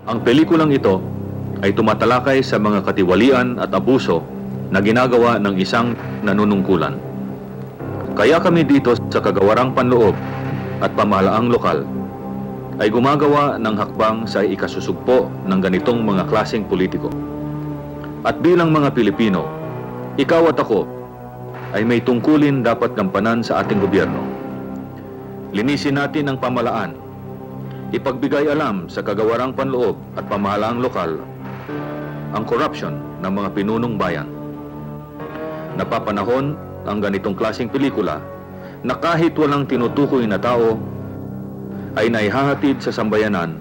Ang pelikulang ito ay tumatalakay sa mga katiwalian at abuso na ginagawa ng isang nanunungkulan. Kaya kami dito sa Kagawarang Panloob at Pamahalaang Lokal ay gumagawa ng hakbang sa ikasusugpo ng ganitong mga klaseng politiko. At bilang mga Pilipino, ikaw at ako ay may tungkulin dapat gampanan sa ating gobyerno. Linisin natin ang pamalaan, ipagbigay alam sa Kagawarang Panloob at Pamahalaang Lokal ang corruption ng mga pinunong bayan. Napapanahon ang ganitong klaseng pelikula na kahit walang tinutukoy na tao ay naihahatid sa sambayanan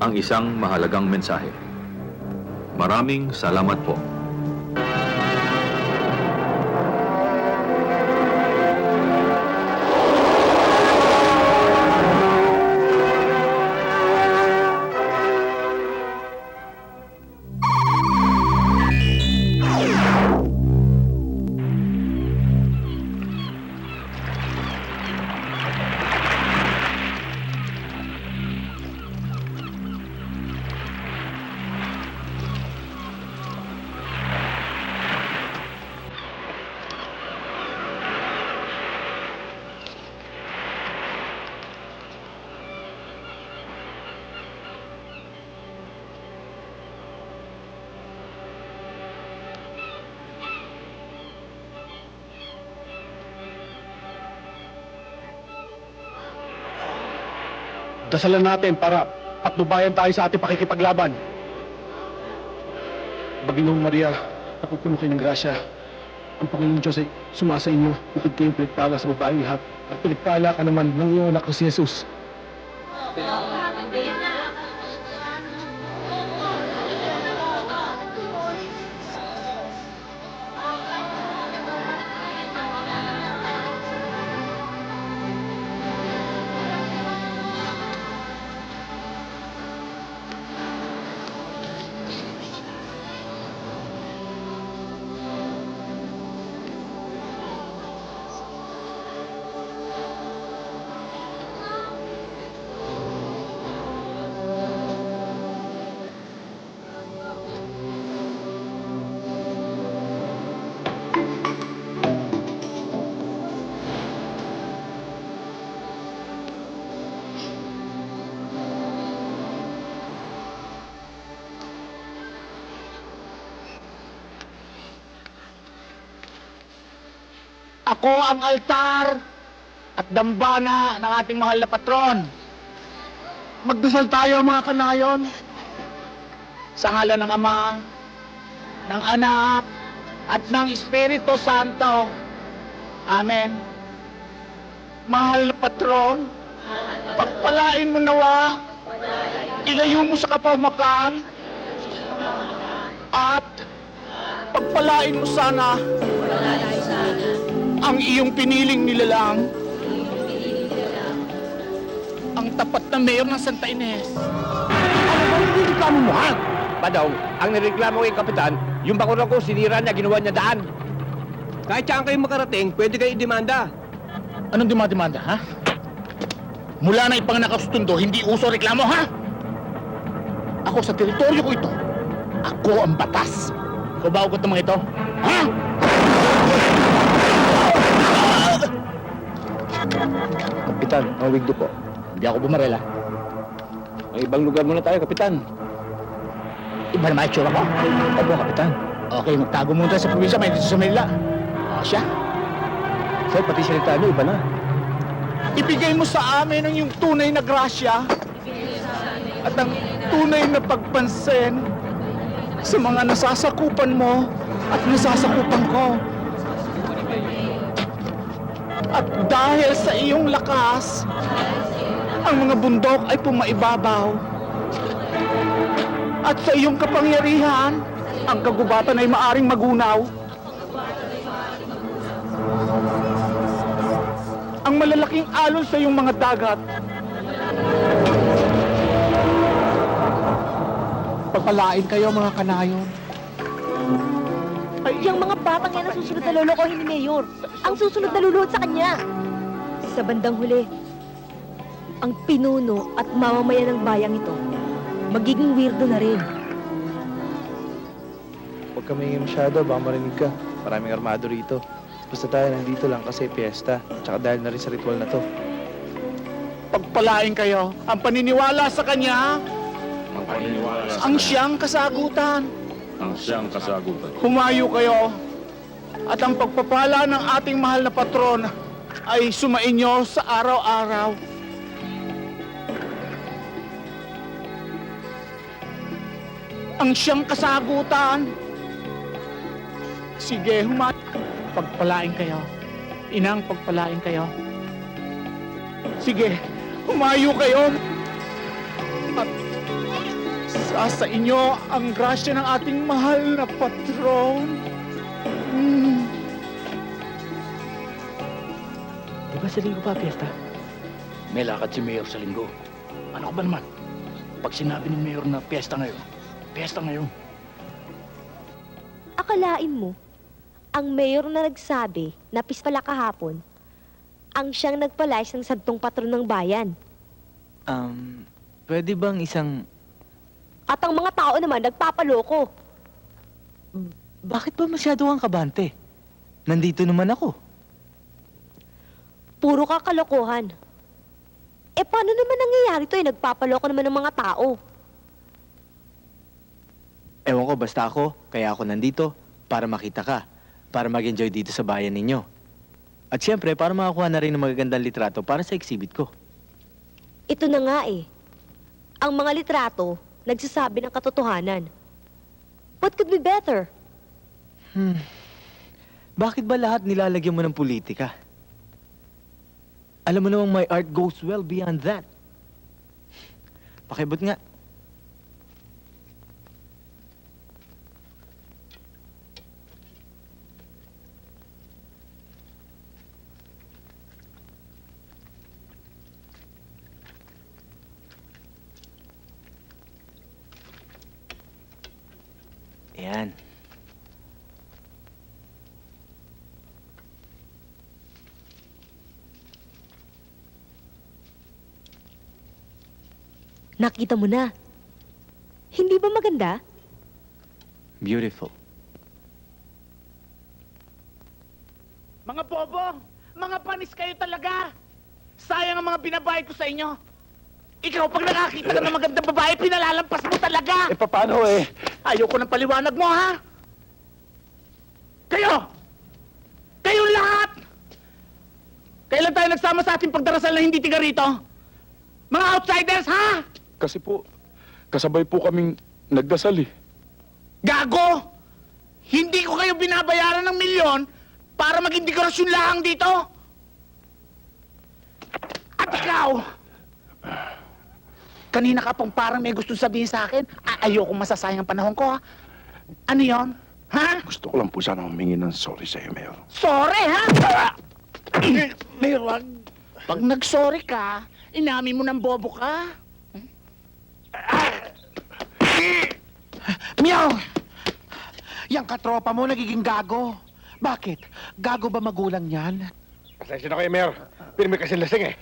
ang isang mahalagang mensahe. Maraming salamat po. Dasalan natin para patnubayan tayo sa ating pakikipaglaban. Panginoong Maria, napupuno kayo ng grasya. Ang Panginoong Diyos ay sumasa inyo. Upod kayong pinagpala sa babaeng lahat. At pinagpala ka naman ng iyong anak na si Jesus. Ako ang altar at dambana ng ating mahal na patron. Magdasal tayo mga kanayon. Sa ngalan ng Ama, ng Anak, at ng Espiritu Santo. Amen. Mahal na patron, pagpalain mo nawa, ilayo mo sa kapahamakan, at pagpalain mo sana ang iyong piniling nilalang, ang tapat na mayor ng Santa Ines. Ano ba yung nireklamo mo, ha? Padaw, ang nireklamo kay Kapitan, yung bakura ko, sinira niya, ginawa niya daan. Kahit saan kayo makarating, pwede kayo idemanda. Anong demanda, ha? Mula na ipang nakasundo, hindi uso reklamo, ha? Ako sa teritoryo ko ito. Ako ang batas. Ikaw ba ugot ng mga ito? Ha? Kapitan, mawigdo po. Hindi ako bumarela. May ibang lugar muna tayo, Kapitan. Iba naman itsura ko. Opo, Kapitan. Okay, magtago muna tayo sa probinsya, may dito sa Manila. O siya, Sir, pati salita niyo, iba na. ibigay mo sa amin ang iyong tunay na grasya at ang tunay na pagpansin sa mga nasasakupan mo at nasasakupan ko. At dahil sa iyong lakas, ang mga bundok ay pumaibabaw. At sa iyong kapangyarihan, ang kagubatan ay maaring magunaw. Ang malalaking alon sa iyong mga dagat. Pagpalain kayo mga kanayon. Yung mga batang yan ang susunod na lolokohin ni Mayor. Ang susunod na luluhod sa kanya. Sa bandang huli, ang pinuno at mamamayan ng bayang ito magiging weirdo na rin. Huwag ka maingay masyado, baka marinig ka. Maraming armado rito. Basta tayo nandito lang kasi piyesta. Tsaka dahil na rin sa ritual na to. Pagpalain kayo, ang paniniwala sa kanya, Ang paniniwala ang siyang kasagutan. ang siyang kasagutan. Humayo kayo, at ang pagpapala ng ating mahal na patron ay sumainyo sa araw-araw. Ang siyang kasagutan. Sige, humayo. Pagpalain kayo. Inang, pagpalain kayo. Sige, humayo kayo. At sa inyo ang grasya ng ating mahal na patron. Di ba sa linggo pa, piyesta? May lakad si Mayor sa linggo. Ano ka ba naman? Pag sinabi ni Mayor na piyesta ngayon, piyesta ngayon. Akalain mo, ang mayor na nagsabi na pispala kahapon, ang siyang nagpalayas ng santong patron ng bayan. Pwede bang isang... At ang mga tao naman nagpapaloko. Bakit ba masyado kang kabante? Nandito naman ako. Puro ka kalokohan. Eh paano naman nangyayari to eh? Nagpapaloko naman ng mga tao. Ewan ko, basta ako, kaya ako nandito. Para makita ka. Para mag-enjoy dito sa bayan ninyo. At syempre, para makakuha na rin ng magagandang litrato para sa exhibit ko. Ito na nga eh. Ang mga litrato, nagsasabi ng katotohanan. What could be better? Bakit ba lahat nilalagyan mo ng politika? Alam mo namang my art goes well beyond that. Pakibot nga. Ayan. Nakita mo na. Hindi ba maganda? Beautiful. Mga bobo, mga panis kayo talaga. Sayang ang mga binabayad ko sa inyo. Ikaw, pag nakakita ka ng magandang babae, pinalalampas mo talaga. paano eh? Ayoko ng paliwanag mo, ha? Kayo! Kayong lahat! Kailan tayo nagsama sa ating pagdarasal na hindi tiga rito? Mga outsiders, ha? Kasi po, kasabay po kaming nagdasal eh. Gago! Hindi ko kayo binabayaran ng milyon para maging dekorasyon lang dito. At ikaw, kanina ka pang parang may gusto sabihin sa akin. Ayoko masasayang ang panahon ko, ha? Ano yon? Ha? Gusto ko lang po sana humingi ng sorry sa iyo, Mayor. Sorry, ha? Mayor, wag. Pag nag-sorry ka, inamin mo ng bobo ka. Meow! Yang katropa mo nagiging gago. Bakit? Gago ba magulang niyan? Pasensya na kayo, Mayor. Pero may kasi lasing eh.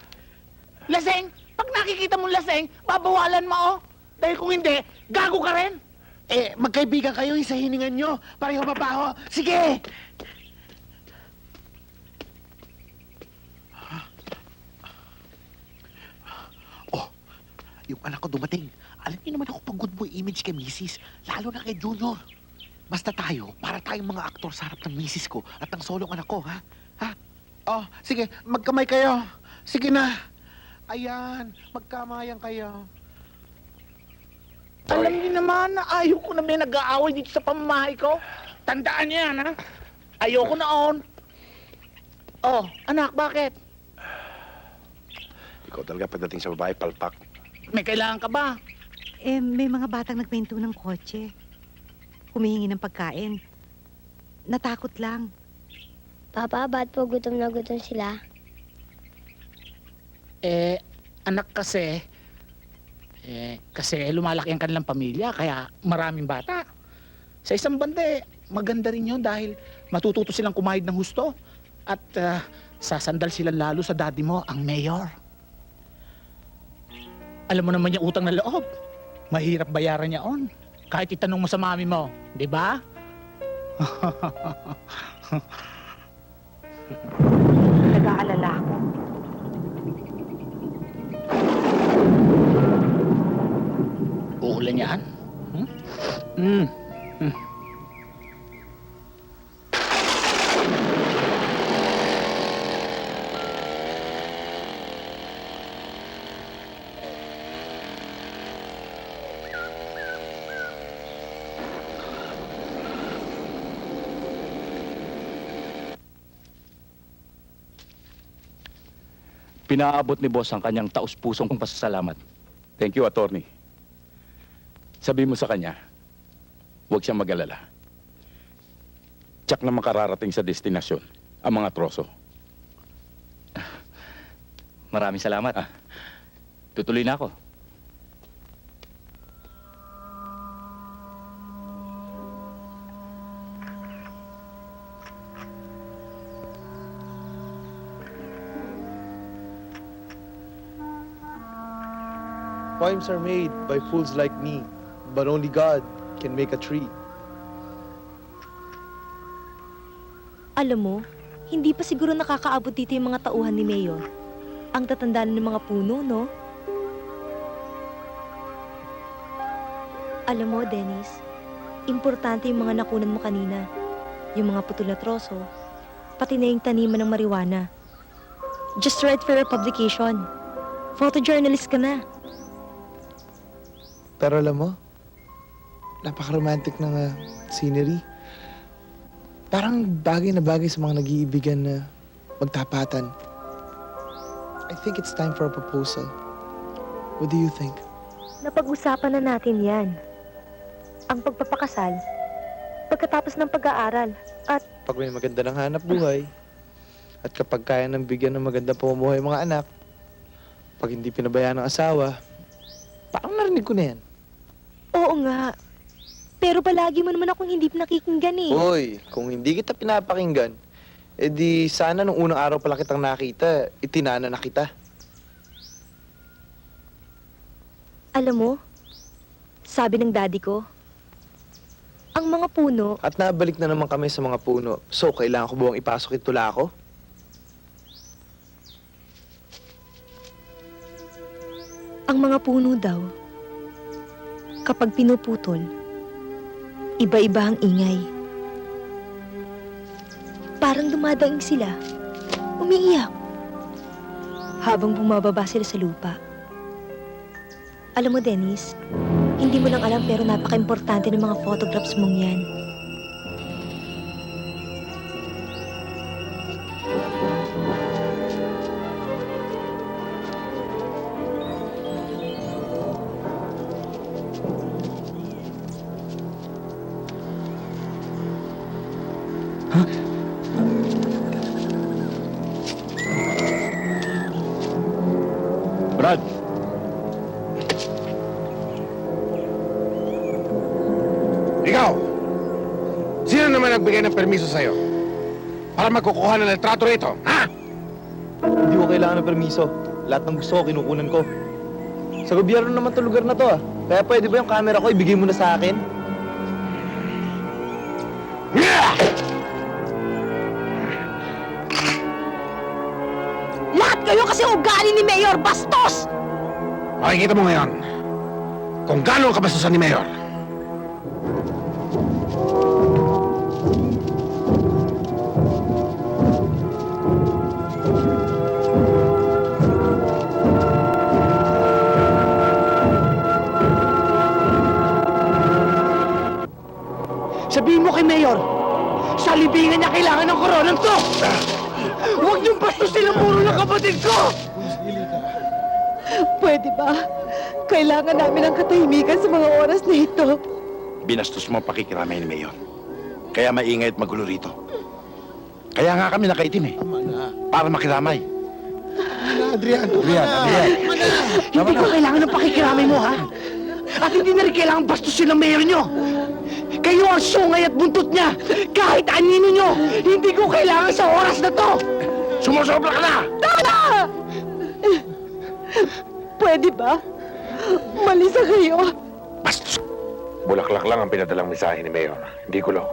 Laseng! Pag nakikita mong laseng, babawalan mo, oh. Dahil kung hindi, gago ka rin. Eh, magkaibigan kayo, isa hiningan nyo. Pareho mabaho. Sige! Oh, yung anak ko dumating. Alam niyo naman ako pag good boy image kay misis. Lalo na kay Junior. Basta tayo, para tayong mga aktor sa harap ng misis ko at ng solong anak ko, ha? Ha? Oh, sige, magkamay kayo. Sige na. Ayan, magkamayan kayo. Alam niyo naman na ayoko na may nag-aaway dito sa pamamahay ko. Tandaan niyo yan, ha? Ayoko noon. Oh, anak, bakit? Ikaw talaga pagdating sa babae, palpak. May kailangan ka ba? Eh, may mga batang nagpinto ng kotse. Humihingi ng pagkain. Natakot lang. Papa, ba't po gutom na gutom sila? Anak kasi lumalaki ang kanilang pamilya, kaya maraming bata. Sa isang banda, maganda rin yun dahil matututo silang kumahid ng husto. At sasandal sila lalo sa daddy mo, ang mayor. Alam mo naman yung utang na loob. Mahirap bayaran niya on. Kahit itanong mo sa mami mo, di ba? Nag-aalala ako. Uulan yan? Hmm? Pinaabot ni boss ang kanyang taus-pusong pasasalamat. Thank you, attorney. Sabi mo sa kanya, huwag siyang mag-alala. Tsak na makararating sa destinasyon ang mga troso. Maraming salamat. Tutuloy na ako. Poems are made by fools like me, but only God can make a tree. Alam mo, hindi pa siguro nakakaabot dito yung mga tauhan ni Mayor. Ang tatandaan ng mga puno, no? Alam mo, Dennis, importante yung mga nakunan mo kanina. Yung mga putol na troso, pati na yung taniman ng marijuana. Just write for your publication. Photojournalist ka na. Pero alam mo, napaka-romantic ng scenery. Parang bagay na bagay sa mga nag-iibigan na magtapatan. I think it's time for a proposal. What do you think? Napag-usapan na natin yan. Ang pagpapakasal, pagkatapos ng pag-aaral, at Pag may maganda ng hanap buhay, at kapag kaya ng bigyan ng maganda pamumuhay mga anak, pag hindi pinabayaan ng asawa, parang narinig ko na yan. oo nga. Pero palagi mo naman akong hindi nakikinggan eh. Hoy, kung hindi kita pinapakinggan, edi sana nung unang araw pala kitang nakita, itinana na kita. Alam mo, sabi ng daddy ko, ang mga puno, At nabalik na naman kami sa mga puno. So, kailangan ko buwang ipasok yung tula ko? ang mga puno daw, kapag pinuputol, iba-iba ang ingay. Parang dumadaing sila, umiiyak, habang bumababa sila sa lupa. Alam mo, Dennis, hindi mo lang alam pero napaka-importante ng mga photographs mong yan. Brad! Ikaw! Sino naman nagbigay ng permiso sa'yo? Para magkukuha ng litrato rito, ha? Hindi ko kailangan ng permiso. Lahat ng gusto ko, kinukunan ko. Sa gobyerno naman to lugar na to ah. Kaya pwede ba yung camera ko, ibigay mo na sa akin? Lahat kayo kasi ugali ni Mayor Bastos! Makikita mo ngayon kung gaano ang kabastusan ni Mayor. Sabihin mo kay Mayor, sa libingan niya kailangan ng koronang to! Huwag niyong bastusin ang muro ng kapatid ko! Pwede ba? Kailangan namin ng katahimikan sa mga oras na ito. Binastos mo ang pakikiramay ni Mayor. Kaya maingay at magulo rito. Kaya nga kami nakaitim eh. Para makiramay. Adrian. Hindi ko kailangan ng pakikiramay mo, ha? At hindi na rin kailangan bastusin ang mayor nyo. Kayo ang sungay at buntot niya. Kahit anino nyo, hindi ko kailangan sa oras na to. Sumusobra ka na! Pwede ba? Malisa kayo. Bastos! Bulaklak lang ang pinadalang mensahe ni Mayor. Hindi ko lang.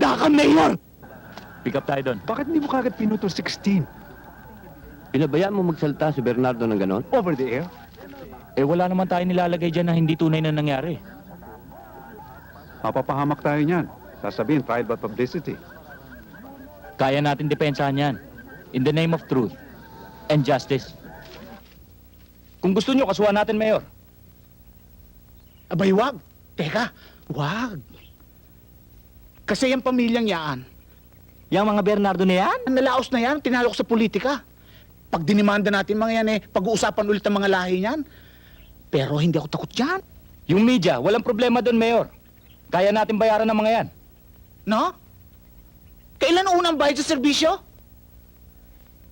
Daka, Mayor! Pick up tayo doon. Bakit hindi mo kagad pinutol 16? Pinabayaan mo magsalita si Bernardo ng ganon? Over the air? Eh wala naman tayo nilalagay dyan na hindi tunay na nangyari. Mapapahamak tayo niyan. Sasabihin, trial by publicity. Kaya natin depensahan yan. In the name of truth and justice. Kung gusto nyo, kasuhan natin, Mayor. Abay, wag. Teka, wag. Kasi yung pamilyang yaan, Yang mga Bernardo na yan? ang nalaos na yan, tinalo ko sa politika. Pag dinimanda natin mga yan pag-uusapan ulit ang mga lahi niyan. Pero hindi ako takot yan. Yung media, walang problema doon, Mayor. Kaya natin bayaran ng mga yan. No? Kailan unang bayad sa serbisyo?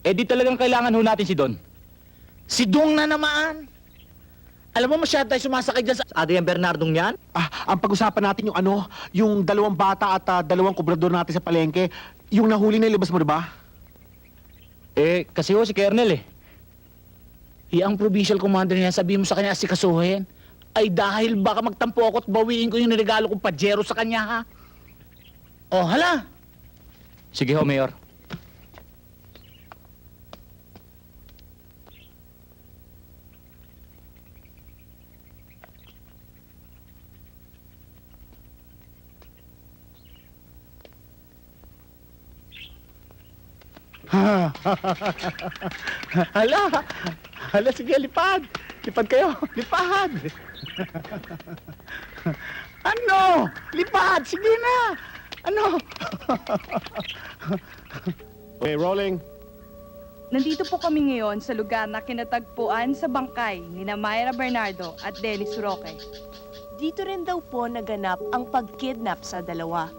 Eh di talagang kailangan ho natin si Don. Si Dong na naman. Alam mo, masyado tayo sumasakay dyan sa... Adrian Bernardong yan? Ang pag-usapan natin yung yung dalawang bata at dalawang kubrador natin sa palengke, yung nahuli na ilabas mo, diba? Eh, kasi ho si Kernel eh. Ang provincial commander niya, sabihin mo sa kanya asikasuhin. Ay dahil baka magtampo ako at bawiin ko yung niregalo kong pajero sa kanya, ha? Oh, hala! Sige ho, Mayor. Hala! Hala, sige, lipad! Lipad kayo! Lipad! Ano? Lipad! Sige na! Ano? Okay, rolling. Nandito po kami ngayon sa lugar na kinatagpuan sa bangkay ni Mayra Bernardo at Dennis Roque. Dito rin daw po naganap ang pagkidnap sa dalawa.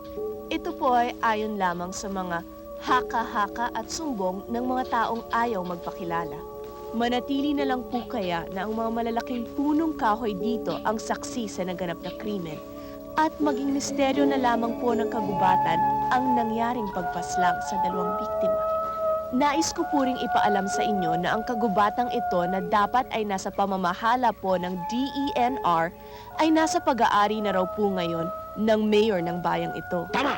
Ito po ay ayon lamang sa mga haka-haka at sumbong ng mga taong ayaw magpakilala. Manatili na lang po kaya na ang mga malalaking punong kahoy dito ang saksi sa naganap na krimen at maging misteryo na lamang po ng kagubatan ang nangyaring pagpaslang sa dalawang biktima. Nais ko po ring ipaalam sa inyo na ang kagubatang ito na dapat ay nasa pamamahala po ng DENR ay nasa pag-aari na raw po ngayon ng mayor ng bayang ito. Tama!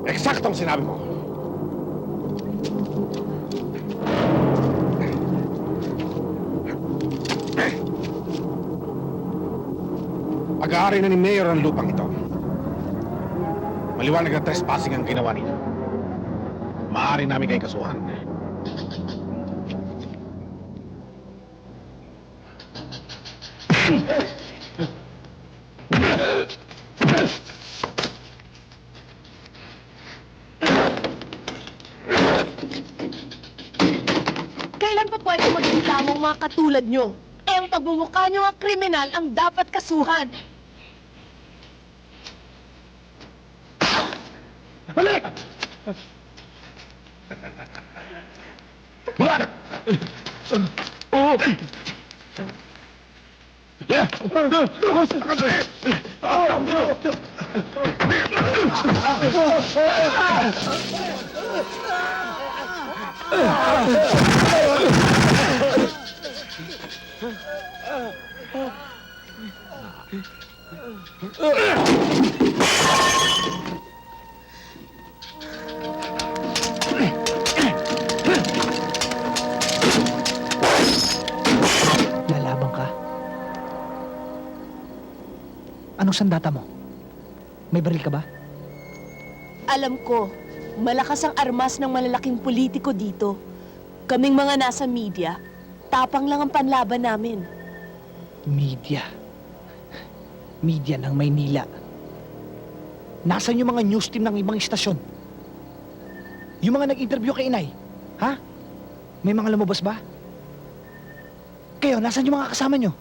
Eksaktong sinabi mo. Pag-aari na ni Mayor ang lupang ito. Maliwanag na trespassing ang ginawa niya. Maaari namin kayong kasuhan. Kailan pa pwede maging tamang mga katulad nyo? Eh, ang pagmumukha nyo ang kriminal ang dapat kasuhan. Balik! Balik! Oh! Yeah! Lalaban ka? Anong sandata mo? May baril ka ba? Alam ko, malakas ang armas ng malalaking politiko dito. Kaming mga nasa media, tapang lang ang panlaban namin. Media. Media ng Maynila. Nasaan yung mga news team ng ibang istasyon? Yung mga nag-interview kay Inay? Ha? May mga lumabas ba? Kayo, nasaan yung mga kasama nyo?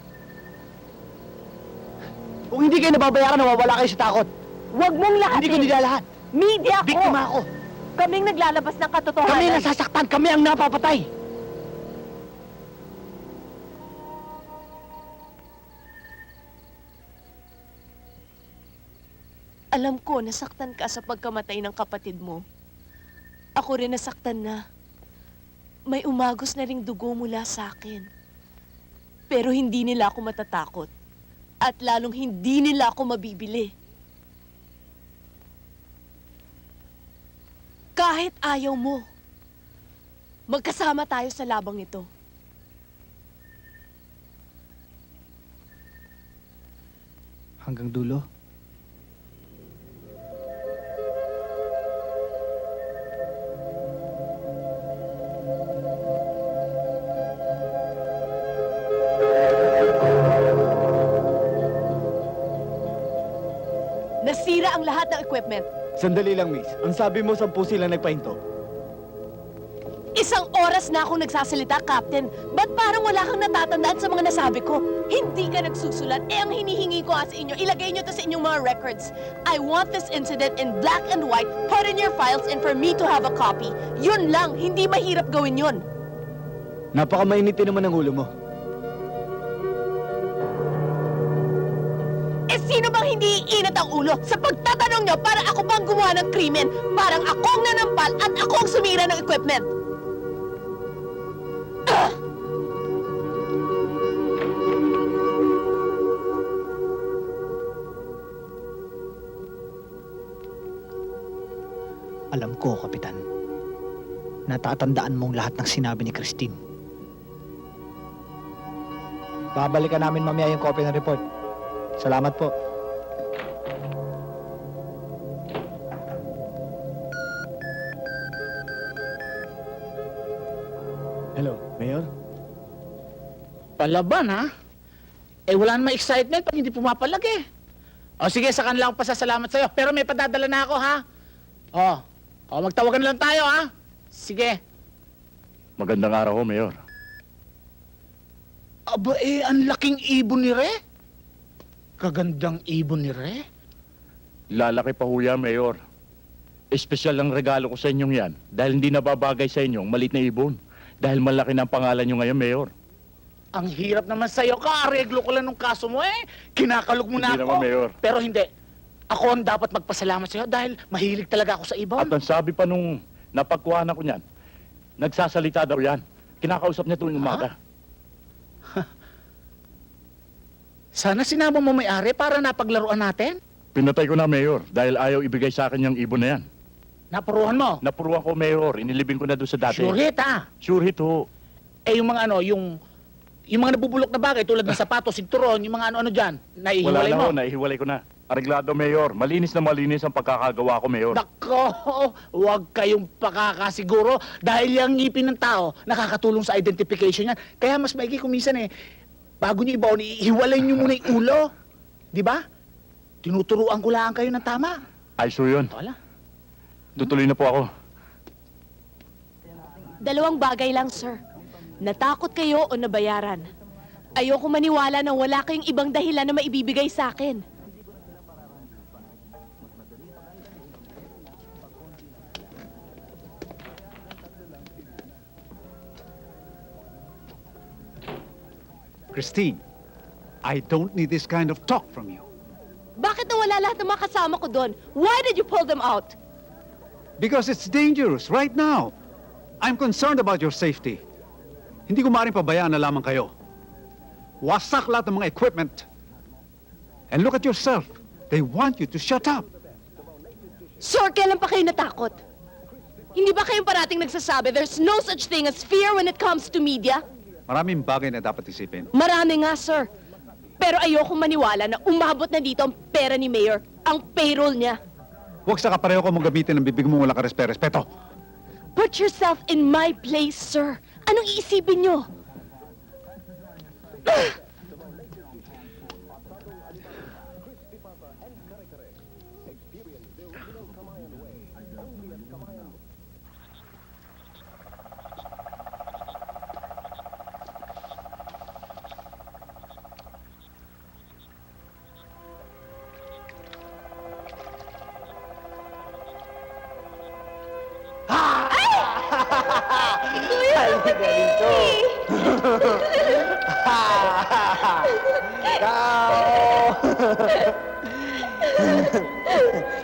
Kung hindi kayo nababayaran, nawawala kayo sa takot. Huwag mong lahat. Hindi ko nilalahat. Media ko! Biktima ako. Kaming naglalabas ng katotohanan. Kami nasasaktan, kami ang napapatay. Alam ko, nasaktan ka sa pagkamatay ng kapatid mo. Ako rin nasaktan na. May umagos na ring dugo mula sa akin. Pero hindi nila ako matatakot. At lalong hindi nila ako mabibili. Kahit ayaw mo, magkasama tayo sa labang ito. Hanggang dulo. Nasira ang lahat ng equipment. Sandali lang, miss. Ang sabi mo, 10 sila nagpahinto. Isang oras na akong nagsasalita, Captain. Ba't parang wala kang natatandaan sa mga nasabi ko? Hindi ka nagsusulat. Eh, ang hinihingi ko sa inyo, ilagay nyo to sa inyong mga records. I want this incident in black and white, put in your files, and for me to have a copy. Yun lang, hindi mahirap gawin yun. Napakamainitin naman ang ulo mo. Eh, sino bang hindi iinat ang ulo? Sa pagtatanong nyo, para ako bang gumawa ng krimen? Parang akong nanampal at akong sumira ng equipment. Alam ko, Kapitan. Natatandaan mong lahat ng sinabi ni Christine. Babalikan namin mamaya yung copy ng report. Salamat po. Hello, Mayor? Palaban, ha? Eh, wala namang excitement pag hindi pumapalag eh. O sige, sa kanila ako pasasalamat sa'yo. Pero may padadala na ako, ha? Magtawagan lang tayo, ha? Sige. Magandang araw ho, Mayor. Aba, ang laking ibon ni Re. Kagandang ibon ni Re. Lalaki pa ho yan, Mayor. Espesyal ang regalo ko sa inyong yan dahil hindi nababagay sa inyong malit na ibon. Dahil malaki na ang pangalan nyo ngayon, Mayor. Ang hirap naman sa'yo. Kaareglo ko lang ng kaso mo eh. Kinakalog mo na Hindi ako. naman, Mayor. Pero hindi. Ako ang dapat magpasalamat sa'yo dahil mahilig talaga ako sa ibon. At ang sabi pa nung napagkuhan ako niyan, nagsasalita daw yan. Kinakausap niya tuwing umaga. Sana sinama mo may-ari para napaglaruan natin. Pinatay ko na, Mayor, dahil ayaw ibigay sa akin yung ibon na yan. Napuruhan mo. Napuruan ko, Mayor. Inilibing ko na doon sa dati. Sure hit ah. Sure hit ho. Eh yung mga ano, yung mga nabubulok na bagay tulad ng sapatos, sinturon, yung mga ano-ano dyan, Wala naihiwalay na mo. ho, naihiwalay ko na. Areglado, Mayor. Malinis na malinis ang pagkakagawa ko, Mayor. Nako, huwag kayong pakakasiguro dahil yung ngipin ng tao nakakatulong sa identification yan. Kaya mas maigi kumisan eh, bago nyo ibaon, ihiwalay nyo muna yung ulo. Di ba? Tinuturuan ko lang kayo ng tama. Ay, so yun. Wala. Tutuloy na po ako. Dalawang bagay lang, sir. Natakot kayo o nabayaran? Ayoko maniwala na wala kayong ibang dahilan na maibibigay sa akin. Christine, I don't need this kind of talk from you. Bakit nawala lahat ng mga kasama ko doon? Why did you pull them out? Because it's dangerous right now. I'm concerned about your safety. Hindi ko maaaring pabayaan na lamang kayo. Wasak lahat ng mga equipment. And look at yourself. They want you to shut up. Sir, kailan pa kayo natakot? Hindi ba kayong parating nagsasabi there's no such thing as fear when it comes to media? Maraming bagay na dapat isipin. Marami nga, sir. Pero ayokong maniwala na umabot na dito ang pera ni Mayor, ang payroll niya. Huwag sa kapareho ko mong gamitin ang bibig mo walang karespeto. Put yourself in my place, sir. Anong iisipin niyo? Halika dito.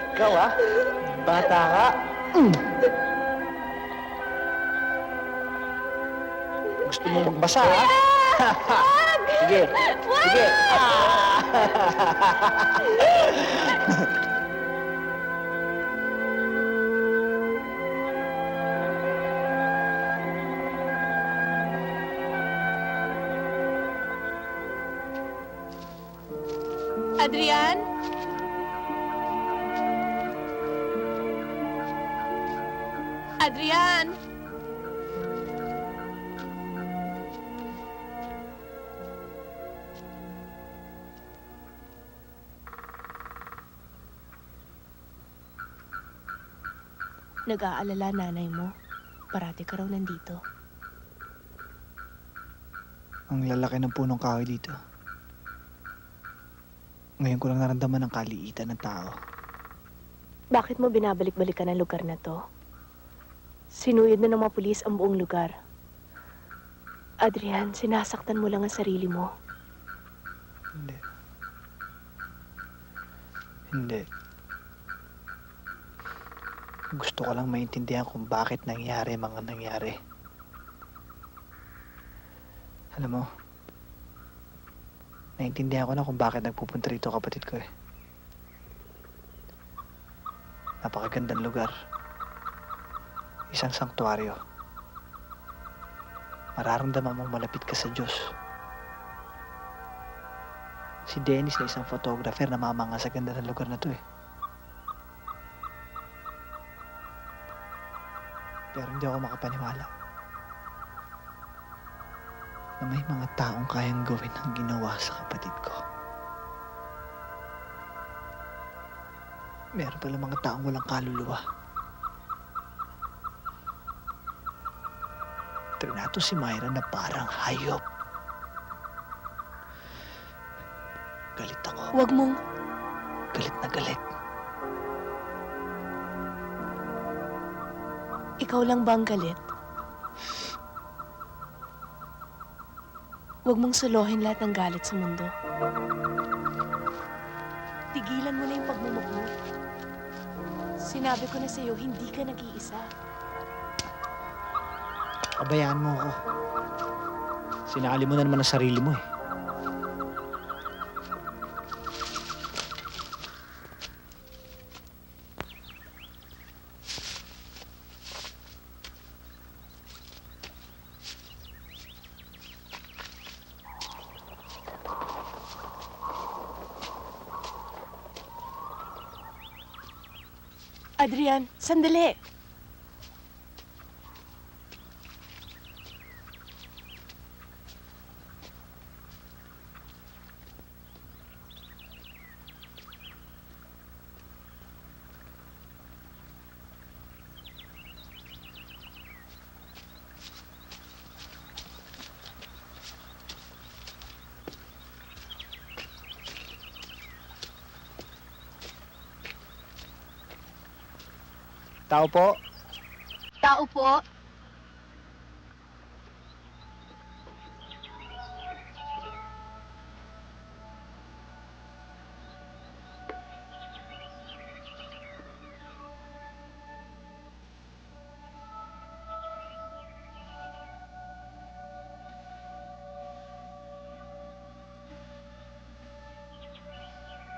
Ikaw ah, bata ka. Gusto mo magbasa ah? Sige, sige. Adrian? Adrian? Nag-aalala nanay mo. Parati ka raw nandito. Ang lalaki ng punong kahoy dito. Ngayon ko lang naramdaman ang kaliitan ng tao. Bakit mo binabalik-balikan ang lugar na to? Sinuyod na ng mga pulis ang buong lugar. Adrian, sinasaktan mo lang ang sarili mo. Hindi. Hindi. Gusto ko lang maintindihan kung bakit nangyari mga nangyari. Alam mo, naintindihan ko na kung bakit nagpupunta rito kapatid ko eh. Napakagandang lugar. Isang sanktuaryo. Mararamdaman mong malapit ka sa Diyos. Si Dennis na isang photographer na mamanga sa ganda ng lugar na to eh. Pero hindi ako makapaniwala na may mga taong kayang gawin ang ginawa sa kapatid ko. Meron pala mga taong walang kaluluwa. Trinato si Myra na parang hayop. Galit ako. Huwag mong... Galit na galit. Ikaw lang ba ang galit? Huwag mong solohin lahat ng galit sa mundo. Tigilan mo na yung pagmumukmok. Sinabi ko na sa'yo, hindi ka nag-iisa. Pabayaan mo ako. Sinakali mo na naman ang sarili mo eh. Adrian, sandali! Tao po. Tao po.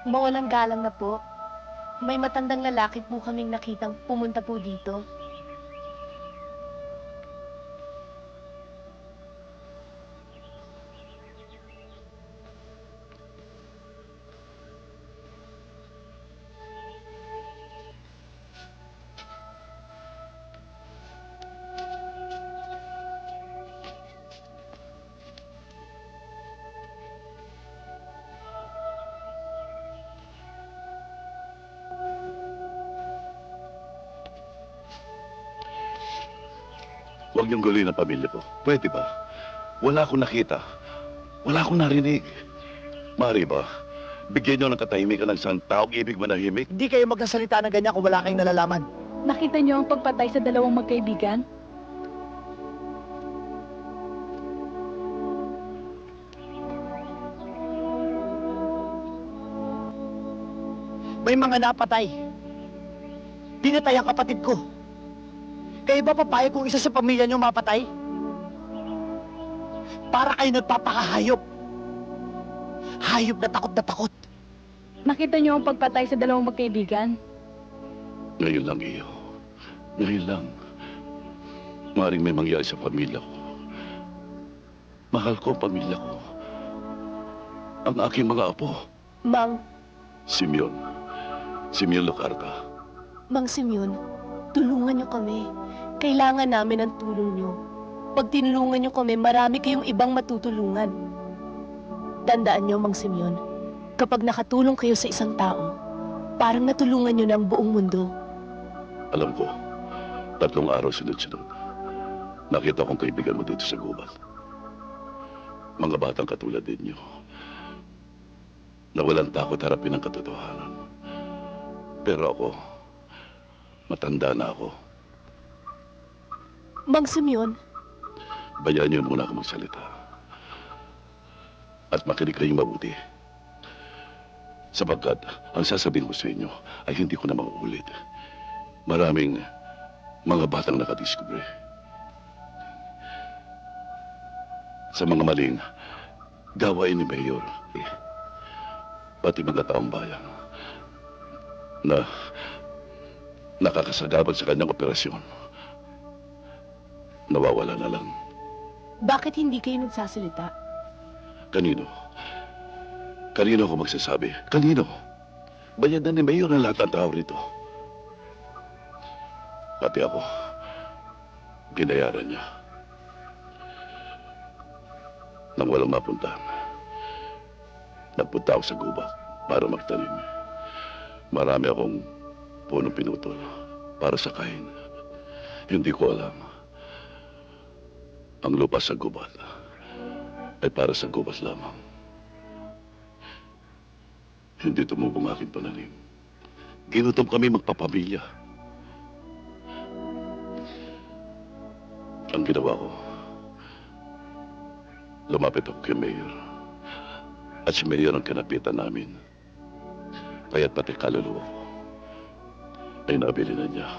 Mawalang galang na po. May matandang lalaki po kaming nakitang pumunta po dito. Huwag niyong guluhin ang pamilya ko. Pwede ba? Wala akong nakita. Wala akong narinig. Maaari ba? Bigyan niyo ng katahimikan ng isang taong ibig manahimik? Hindi kayo magsasalita ng ganyan kung wala kayong nalalaman. Nakita niyo ang pagpatay sa dalawang magkaibigan? May mga napatay. Pinatay ang kapatid ko. Kayo ba papayag kung isa sa pamilya niyo mapatay? Para kayo nagpapakahayop. Hayop na takot. Nakita niyo ang pagpatay sa dalawang magkaibigan? Ngayon lang, iyo. Ngayon lang. Maring may mangyari sa pamilya ko. Mahal ko ang pamilya ko. Ang aking mga apo. Mang Simeon. Simeon Locarta. Mang Simeon, tulungan niyo kami. Kailangan namin ang tulong niyo. Pag tinulungan niyo kami, marami kayong ibang matutulungan. Tandaan niyo, Mang Simeon, kapag nakatulong kayo sa isang tao, parang natulungan niyo na ang buong mundo. Alam ko, 3 araw sunod-sunod. Nakita kong kaibigan mo dito sa gubat. Mga batang katulad ninyo. Na walang takot harapin ang katotohanan. Pero ako, matanda na ako. Mang Simeon, Bayaan niyo muna ako magsalita. At makinig kayong mabuti. Sapagkat ang sasabihin ko sa inyo ay hindi ko na mauulit. Maraming mga batang nakadiskubre. Sa mga maling gawain ni Mayor, pati mga taong bayan na nakakasagabal sa kanyang operasyon, nawawala na lang. bakit hindi kayo nagsasalita? Kanino? Kanino ako magsasabi? Kanino? Bayad na ni Mayor ang lahat ng tao rito. Pati ako, binayaran niya. Nang walang mapuntahan, nagpunta ako sa gubat para magtanim. Marami akong punong pinutol para sa kain. Hindi ko alam. Ang lupa sa gubat ay para sa gubat lamang. Hindi tumubong aking pananim. Ginutom kami magpapamilya. Ang ginawa ko, lumapit ako kay Mayor. At si Mayor ang kanapitan namin. Kaya't pati kaluluwa ko ay nabili na niya.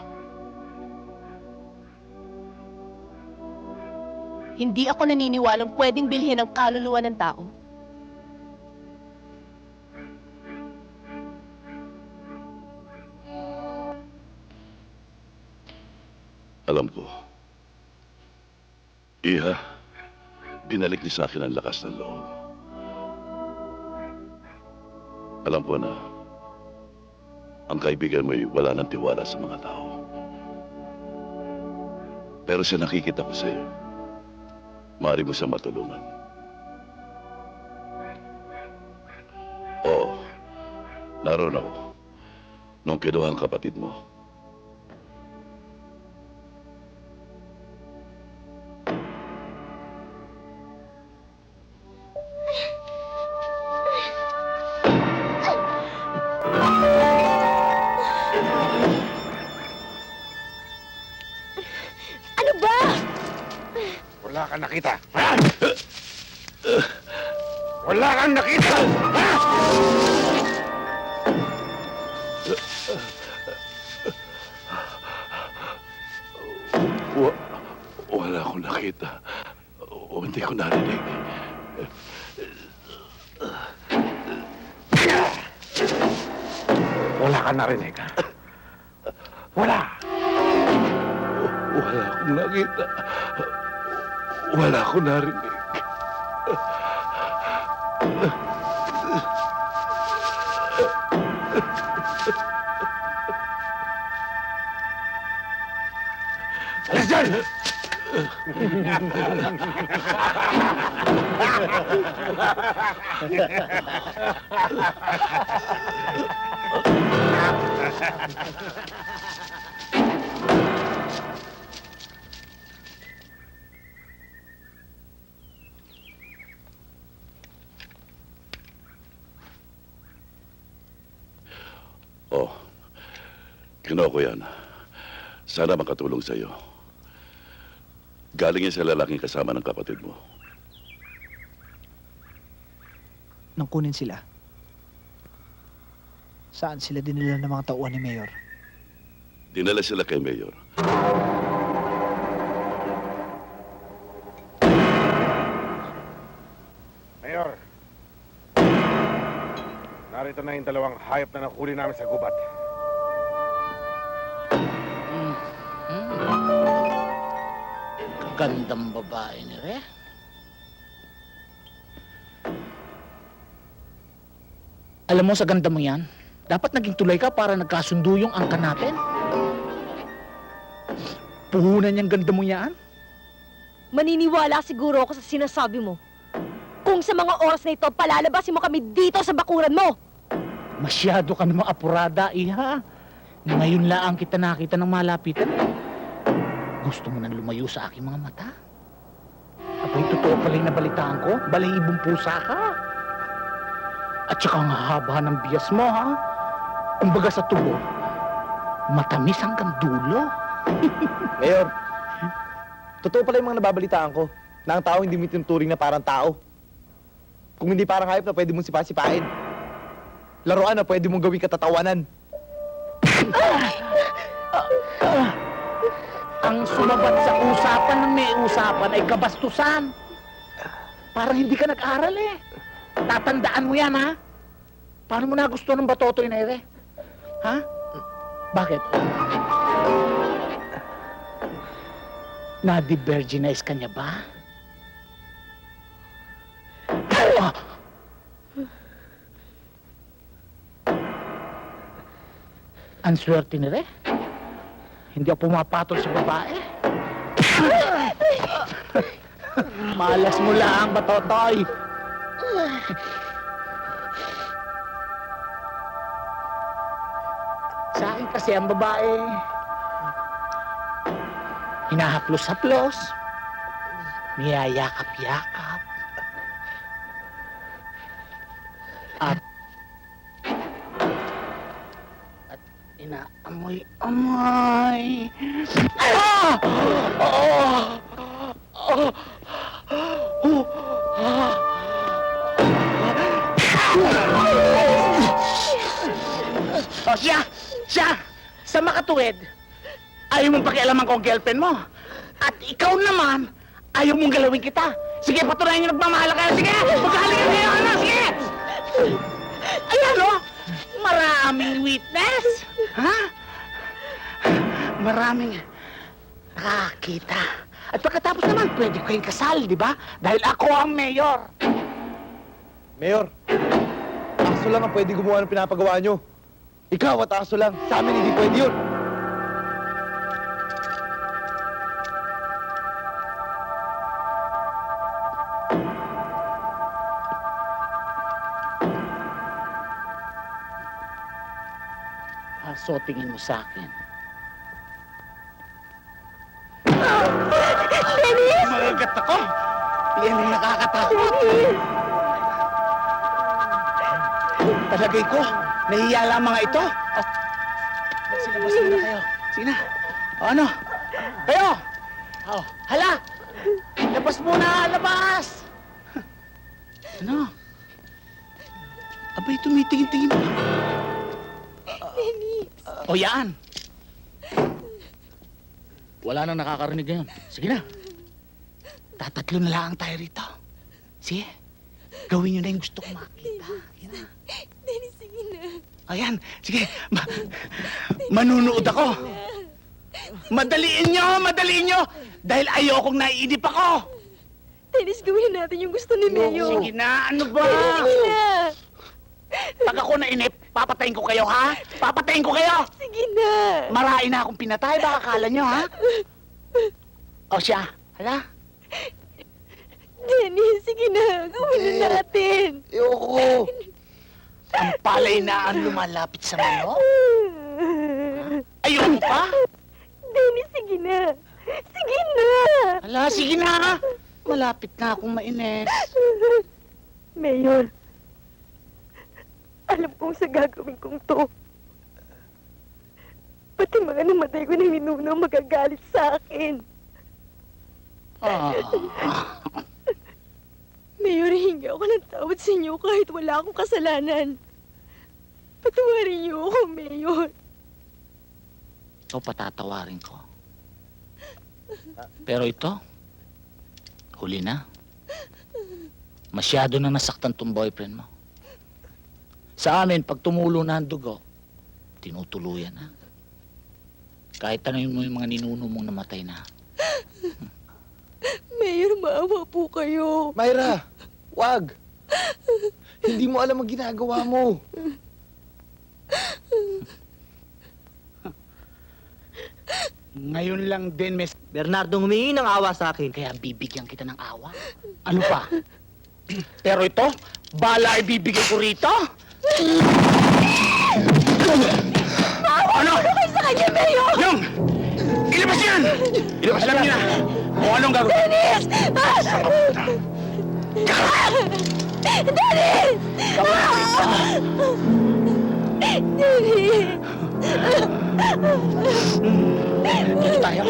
Hindi ako naniniwalang pwedeng bilhin ang kaluluwa ng tao. Alam ko. Iha, binalik niyo sa akin ang lakas ng loob. Alam ko na, ang kaibigan mo'y wala ng tiwala sa mga tao. Pero sa nakikita ko sa'yo, maaari mo siyang matulungan. Oo, naroon ako nung kinuha ang kapatid mo. Ano ba? Wala kang nakita. Ha? Wala kang nakita! Ha? Wala akong nakita. Hindi ko narinig. Wala kang narinig. Wala! Wala akong nakita. Wala akong narinig. Alis dyan! Oh, kinuha ko yan. Sana makatulong sa'yo. Galing yan sa lalaking kasama ng kapatid mo. Nang kunin sila. Saan sila dinala ng mga tauhan ni Mayor? Dinala sila kay Mayor. Mayor! Narito na yung dalawang hayop na nakuli namin sa gubat. Gandang babae ni Re. Alam mo, sa ganda mo yan, dapat naging tulay ka para nagkasundo yung angka natin. Puhunan yung ganda mo yan. Maniniwala siguro ako sa sinasabi mo. Kung sa mga oras na ito, palalabasin mo kami dito sa bakuran mo. Masyado ka namang apurada, iha. Ngayon lang kita nakita ng malapitan. Gusto mo nang lumayo sa aking mga mata? Abay, totoo pala yung nabalitaan ko. Balahibong pusa ka. At saka ang haba ng bias mo, ha? Kumbaga sa tubo, matamis hanggang dulo. Mayor, totoo pala yung mga nababalitaan ko na ang tao hindi mo tinuturing na parang tao. Kung hindi parang hayop na pwede mong sipa-sipain. Laruan na pwede mong gawing katatawanan. Ang sumabat sa usapan ng may usapan ay kabastusan. Parang hindi ka nag-aral eh. Tatandaan mo yan, ha? Paano mo nagustuhan ng batotoy na ere? Ha? Bakit? Na-de-virginize ka niya ba? Ah! Ang swerte ni Re. Hindi ako pumapatol sa babae. Malas mo lang, batotoy. Sa akin kasi ang babae, hinahaplos-haplos, niyayakap-yakap, at Inaamoy-amoy. Ah! Oh! Oh! Oh! Ah! Oh, siya! Sa makatuwid, ayaw mong pakialaman ko ang girlfriend mo. At ikaw naman, ayaw mong galawin kita. Sige, patunayan niyo nagmamahal kayo. Sige, magkahalikan kayo, ano? Sige! Ayan, oh! Maraming witness. Ha? Maraming nakakita. At pagkatapos naman, pwede ko kayong kasal, di ba? Dahil ako ang mayor. Mayor, aso lang ang pwede gumawa ng pinapagawa nyo. Ikaw at aso lang. Sa amin hindi pwede yun. So, tingin mo sa akin. Dennis! Magagat ako! Yan ang nakakatakot. Talagay ko, nahiya lang mga ito. Oh. Magsilabas muna kayo. Sige na. O, ano? Kayo! Oh, hala! Labas muna! Labas! Ano? Abay, tumitingin-tingin pa. O yan! Wala nang nakakarinig ngayon. Sige na. Tatatlo na lang tayo rito. Sige. Gawin nyo na yung gusto kong makita. Sige na. Dennis, sige na. Ayan. Sige. Manunood ako. Madaliin nyo! Dahil ayokong naiinip ako. Dennis, gawin natin yung gusto ni Mayo. Sige na. Ano ba? Sige na. Pag ako nainip, papatayin ko kayo, ha? Papatayin ko kayo! Sige na. Marain na akong pinatay, baka akala nyo, ha? O siya, hala? Dennis, sige na. Gawin na natin. Ayoko. Ang palay na ang lumalapit sa manok? Ayoko pa? Dennis, sige na. Sige na. Hala, sige na! Malapit na akong mainis. Mayor, alam kong sa gagawin kong to, pati mga namatay ko ng ninuno magagalit sa akin. Mayor, hingi ako ng tawad sa inyo kahit wala akong kasalanan. Patawarin niyo ako, Mayor. Ito patatawarin ko. Pero ito, huli na. Masyado na nasaktan tong boyfriend mo. Sa amin, pag tumulo na ang dugo, tinutuluyan na. Kahit tanongin mo yung mga ninuno mong namatay na. Mayor, maawa po kayo. Myra, wag. Hindi mo alam ang ginagawa mo. Ngayon lang din, Miss. Bernardo, humingi ng awa sa akin. Kaya bibigyan kita ng awa. Ano pa? Pero ito, bala ibibigay ko rito? Ano? Ano kayo sa kanya, Mayor? Yung! Ilabas yan! Ilabas Alam niyo na kung anong gagawin. Dennis! Dennis! Dennis! Dito tayo.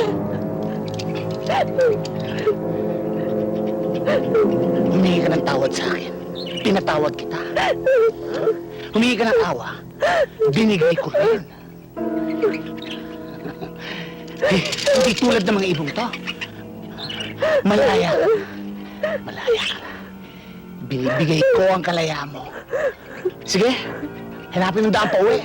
Humingi ka ng tawad sa akin. Pinatawad kita. Humingi ka ng awa. Binigay ko rin. Hindi tulad ng mga ibong to. Malaya. Malaya ka na. Binibigay ko ang kalayaan mo. Sige, hanapin mo daan pa uwi.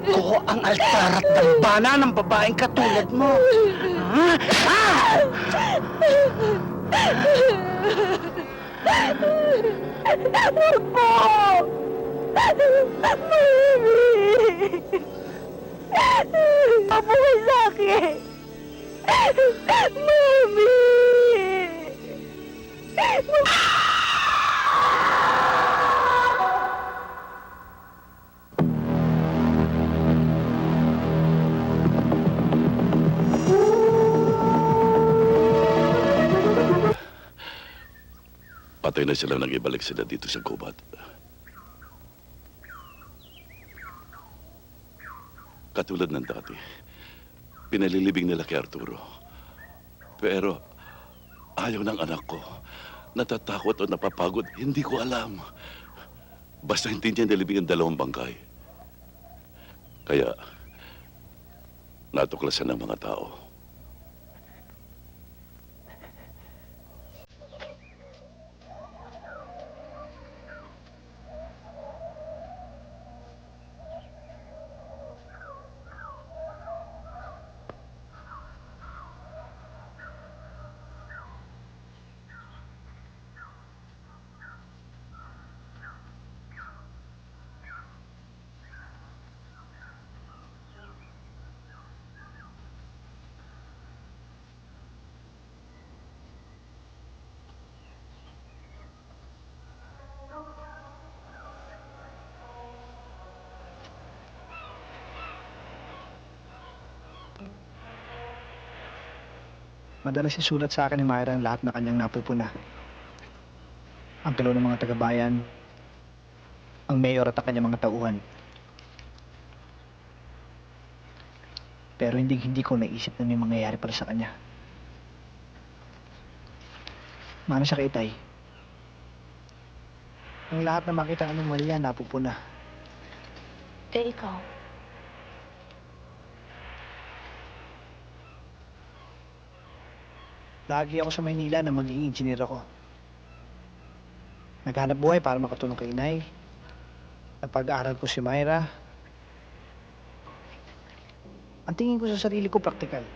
Ko ang altar at dambana ng babaeng katulad mo. Ha? Ah! Huwag po! Mami! Mabuhay sa akin! Mami! Patay na sila nang ibalik sila dito sa gubat. Katulad ng dati, pinalilibing nila kay Arturo. Pero ayaw ng anak ko. Natatakot o napapagod, hindi ko alam. Basta hindi niya nilibing ang dalawang bangkay. Kaya, natuklasan ng mga tao. Madalas isulat sa akin ni Myra ang lahat na kanyang napupuna. Ang tulo ng mga taga-bayan, ang mayor at ang kanyang mga tauhan. Pero hindi ko naisip na may mangyayari para sa kanya. Mana siya kay Itay. Ang lahat na makita ng anomalya napupuna. Ikaw? Lagi ako sa Maynila na magiging engineer ako. Naghanap buhay para makatulong kay Inay. Napag-aaral ko si Myra. Ang tingin ko sa sarili ko, praktikal.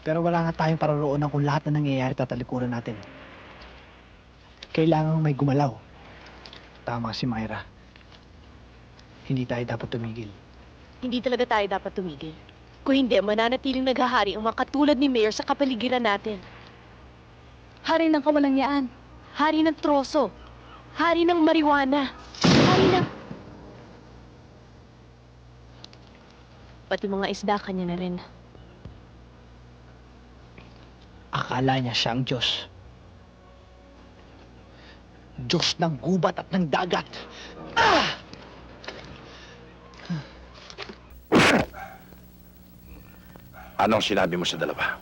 Pero wala nga tayong paroroonan kung lahat na nangyayari tatalikuran natin. Kailangang may gumalaw. Tama si Myra. Hindi tayo dapat tumigil. Hindi talaga tayo dapat tumigil. Kung hindi, mananatiling naghahari ang mga katulad ni Mayor sa kapaligiran natin. Hari ng kawalangyaan. Hari ng troso. Hari ng marijuana. Hari ng... Pati mga isda kanya na rin. Akala niya siya ang Diyos. Diyos ng gubat at ng dagat. Ah! Anong sinabi mo sa dalawa?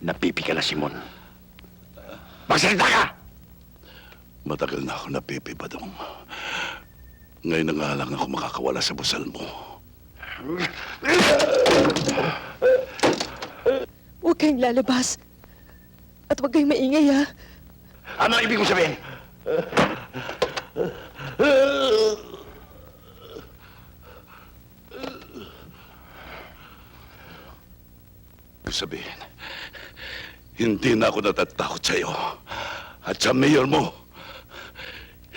Napipi ka na, Simon. Magsalita ka! Matagal na ako napipi, Badong. Ngayon na nga lang ako makakawala sa busal mo. Huwag kayong lalabas. At huwag kayong maingay, ha? Ano ang ibig mong sabihin? Sabihin, hindi na ako natatakot sa'yo. At sa mayor mo,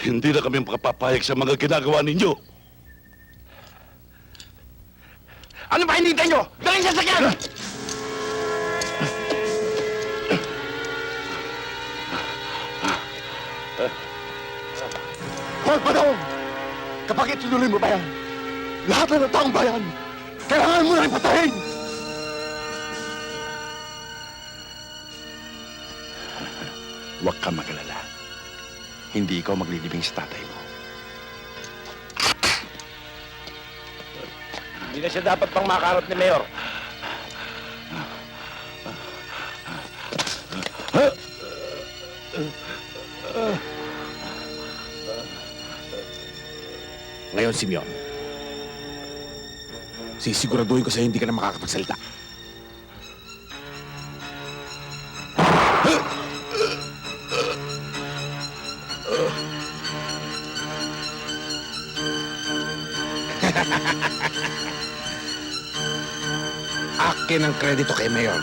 hindi na kami makapapayag sa mga ginagawa ninyo. Ano ba hinihintay nyo? Galing sa sakyan! Hoy, Badong! Kapag ituloy mo ba yan, lahat na ng taong bayan, Kailangan mo na ipatayin! Huwag ka magalala. Hindi ikaw maglilibing sa tatay mo. Hindi na siya dapat pang makarot ni Mayor. Ngayon, Simeon, sisiguraduhin ko sa'yo hindi ka na makakapagsalita. Akin ang kredito kay Mayor.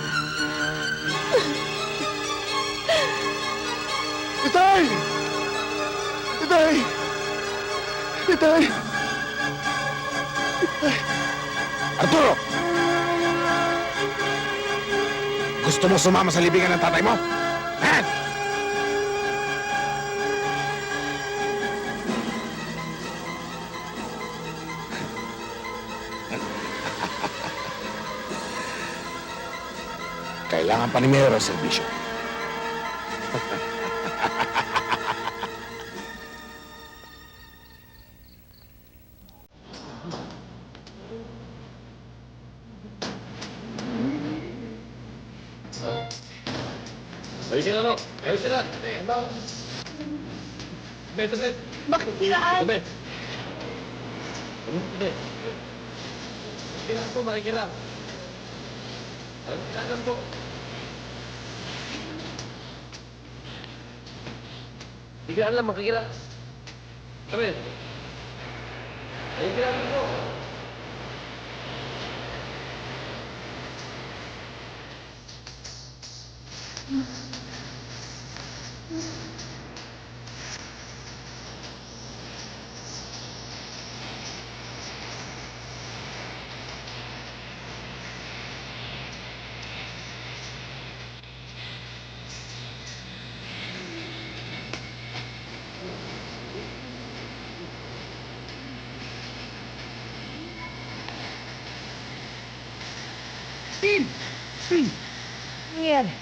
Itay! Itay! Itay! Arturo! Gusto mo sumama sa libingan ng tatay mo? Ha? Kailangan pa ni Mayor ang serbisyo. Ayusin na, no? Ayusin na! Tabi! Bakit siraan? Tabi! Tabi! Kailangan po, makikiram. Kailangan po. Biglaan lang, makikiram. Tabi! Makikiram po. Steve! Steve! Ano nangyari?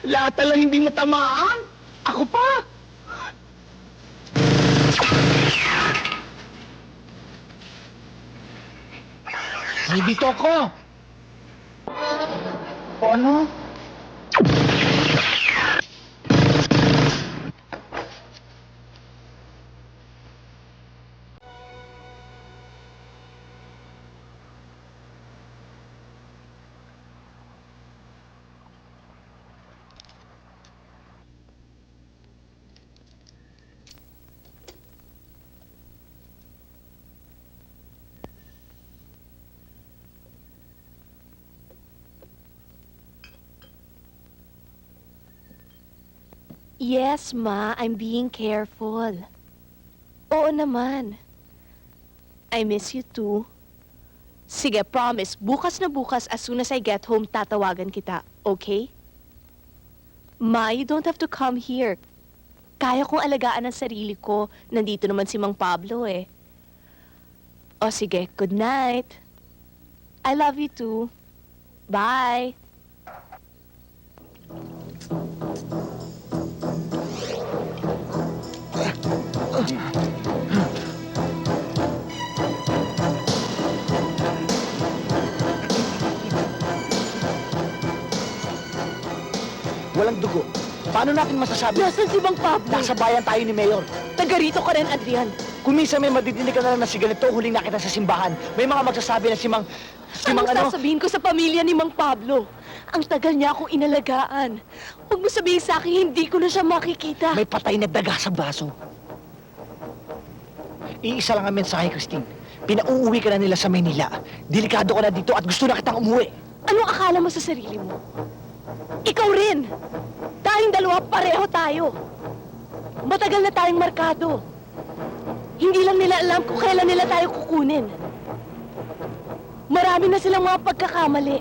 Lahat na lang hindi matamaan. Ako pa. Ay, dito ako. O ano? Yes, Ma. I'm being careful. Oo naman. I miss you too. Sige, promise. Bukas na bukas, as soon as I get home, tatawagan kita. Okay? Ma, you don't have to come here. Kaya kong alagaan ang sarili ko. Nandito naman si Mang Pablo eh. O sige, good night. I love you too. Bye. Walang dugo. Paano natin masasabi? Nasaan si Mang Pablo? Nasa bayan tayo ni Mayor. Taga rito ka rin, Adrian. Kung minsan may madidinig ka na lang na si ganito, huling nakita sa simbahan. May mga magsasabi na si Mang Anong ano? sasabihin ko sa pamilya ni Mang Pablo? Ang tagal niya akong inalagaan. Huwag mo sabihin sa akin, hindi ko na siya makikita. May patay na daga sa baso. Iisa lang ang mensahe, Christine. Pinauuwi ka na nila sa Maynila. Delikado ka na dito at gusto na kitang umuwi. Anong akala mo sa sarili mo? Ikaw rin! Tayong dalawa, pareho tayo. Matagal na tayong markado. Hindi lang nila alam kung kailan nila tayo kukunin. Marami na silang mga pagkakamali.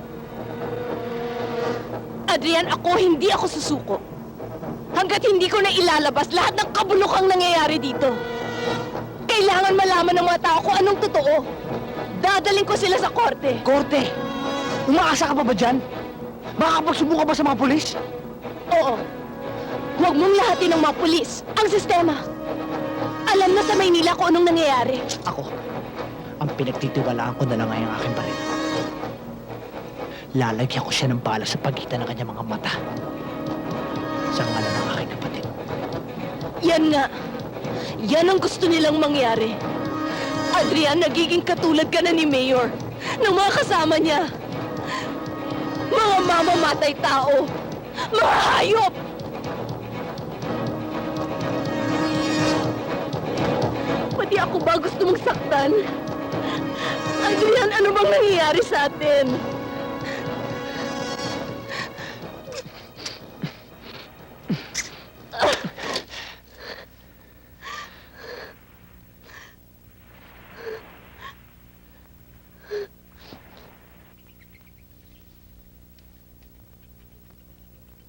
Adrian, hindi ako susuko. Hanggat hindi ko na ilalabas lahat ng kabulukang nangyayari dito. Kailangan malaman ng mga tao kung anong totoo. Dadaling ko sila sa korte. Korte? Umaasa ka pa ba dyan? Makakapagsumbong ka ba sa mga pulis? Oo. Huwag mong lahatin ng mga pulis. Ang sistema. Alam na sa Maynila kung anong nangyayari. Ako, ang pinagtitiwalaan ko na lang ay ang aking baril. Lalagyan ko siya ng bala sa pagitan ng kanyang mga mata. Sa ngalan ng aking kapatid. Yan nga. Yan ang gusto nilang mangyari. Adrian, nagiging katulad ka na ni Mayor. Ng mga kasama niya. Mga mamamatay tao. Mga hayop! Pati ako ba gusto mong saktan? Adrian, ano bang nangyayari sa atin?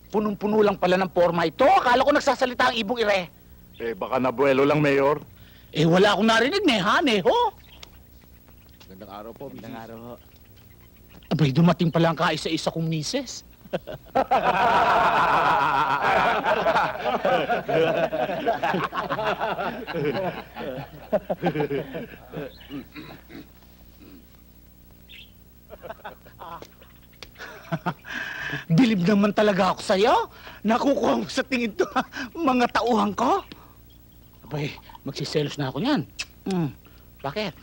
Punong-puno lang pala ng forma ito. Akala ko nagsasalita ang ibong ire. Eh, baka nabuelo lang, Mayor. Eh, wala akong narinig, Neho. Gandang araw po, Mrs. Gandang araw. Abay, dumating pala ang kaisa-isa kong misis. Bilib naman talaga ako sa'yo. Nakukuha mo sa tingin to, mga tauhan ko. Abay, magsiselos na ako niyan. Bakit?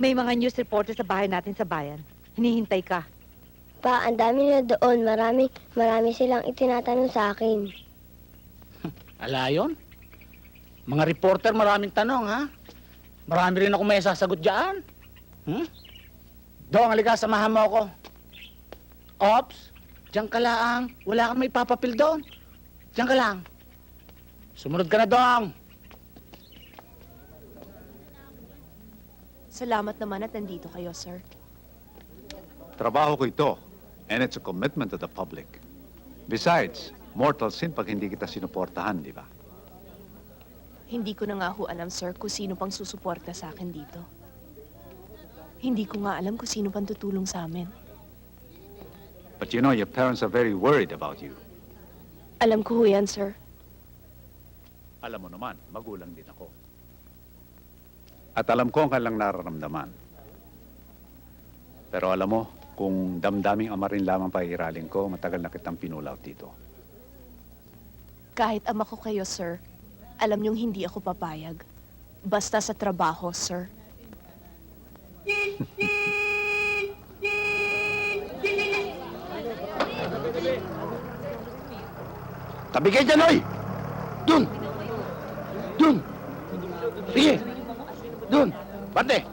May mga news reporter sa bahay natin sa bayan. Hinihintay ka. Pa, ang dami na doon. Marami silang itinatanong sa akin. Ala yun? Mga reporter, maraming tanong, ha? Marami rin ako may sasagot dyan. Dong, halika, samahan mo ako. Ops, diyan ka lang. Wala kang may papapil doon. Diyan ka lang. Sumunod ka na, Dong. Salamat naman at nandito kayo, sir. Trabaho ko ito, and it's a commitment to the public. Besides, mortal sin pag hindi kita sinuportahan, di ba? Hindi ko na nga ho alam, sir, kung sino pang susuporta sa akin dito. Hindi ko nga alam kung sino pang tutulong sa amin. But you know, your parents are very worried about you. Alam ko ho yan, sir. Alam mo naman, magulang din ako. At alam ko ang kanilang nararamdaman. Pero alam mo, kung damdaming ama rin lamang pahihiralin ko, matagal na kitang pinulaw dito. Kahit ama ko kayo, sir, alam niyong hindi ako papayag. Basta sa trabaho, sir. Tabi kayo dyan, oy! Dun! Dun! Sige! Dun! Bante!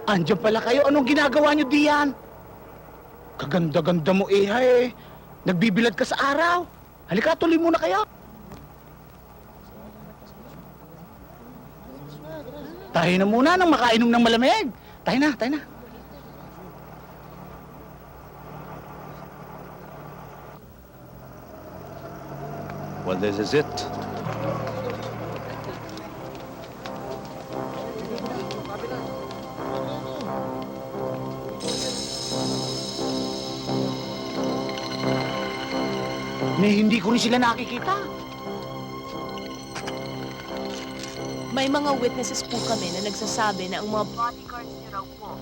Andiyan pala kayo. Anong ginagawa niyo diyan? Kaganda-ganda mo, Iha eh. Nagbibilad ka sa araw. Halika, tuloy muna kayo. Tayo na muna nang makainom ng malamig. Tayo na, tayo na. Well, this is it. Hindi ko rin sila nakikita. May mga witnesses po kami na nagsasabi na ang mga bodyguards niyo raw po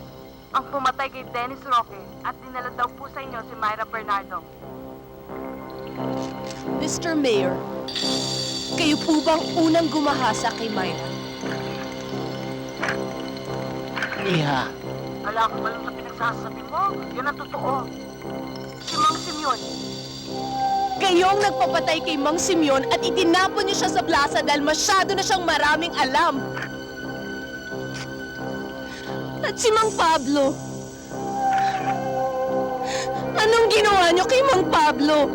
ang pumatay kay Dennis Roque at dinala daw po sa inyo si Myra Bernardo. Mr. Mayor, kayo po bang unang gumahasa kay Myra? Iha. Wala akong malang na pinagsasabi mo. Yan ang totoo. Si Mang Simeon. Kayong nagpapatay kay Mang Simeon at itinapon niyo siya sa plaza dahil masyado na siyang maraming alam. At si Mang Pablo. Anong ginawa niyo kay Mang Pablo?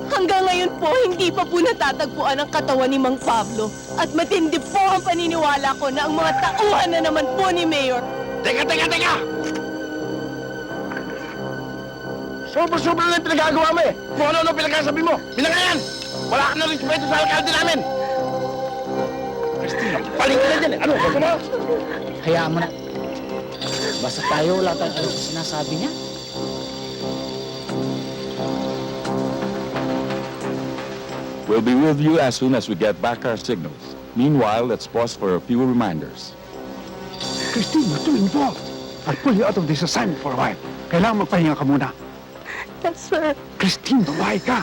Hanggang ngayon po, hindi pa po natatagpuan ang katawan ni Mang Pablo. At matindi po ang paniniwala ko na ang mga tauhan na naman po ni Mayor. Teka! Sobra-sobra lang yung pinagagawa mo eh. Kung ano-ano pinagkasabi mo. Pinangayan! Wala ka na respeto sa alkalde namin! Christina, paling ka na dyan eh. Ano, gusto mo? Hayaan mo na. Basta tayo, wala tayong alam sa sinasabi niya. We'll be with you as soon as we get back our signals. Meanwhile, let's pause for a few reminders. Christine, you're too involved. I'll pull you out of this assignment for a while. Kailangan magpahinga ka muna. Yes, sir. Christine, babae ka.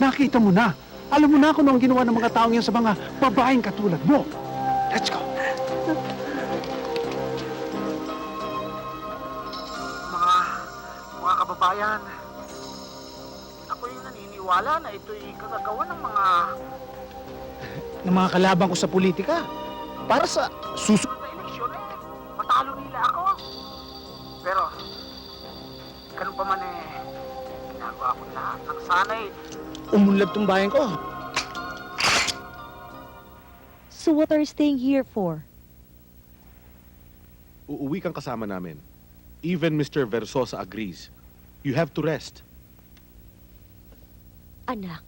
Nakita mo na. Alam mo na kung ano ang ginawa ng mga taong yan sa mga babaeng katulad mo. Let's go. Mga kababayan, ako yung naniniwala na ito'y kagagawa ng mga kalaban ko sa politika. Para sa susunod na eleksyon eh, matalo nila ako. Pero, ganun pa man eh, ginagawa ko lahat ng sana'y umunlad tong bayan ko. So what are you staying here for? Uuwi kang kasama namin. Even Mr. Versosa agrees. You have to rest. Anak,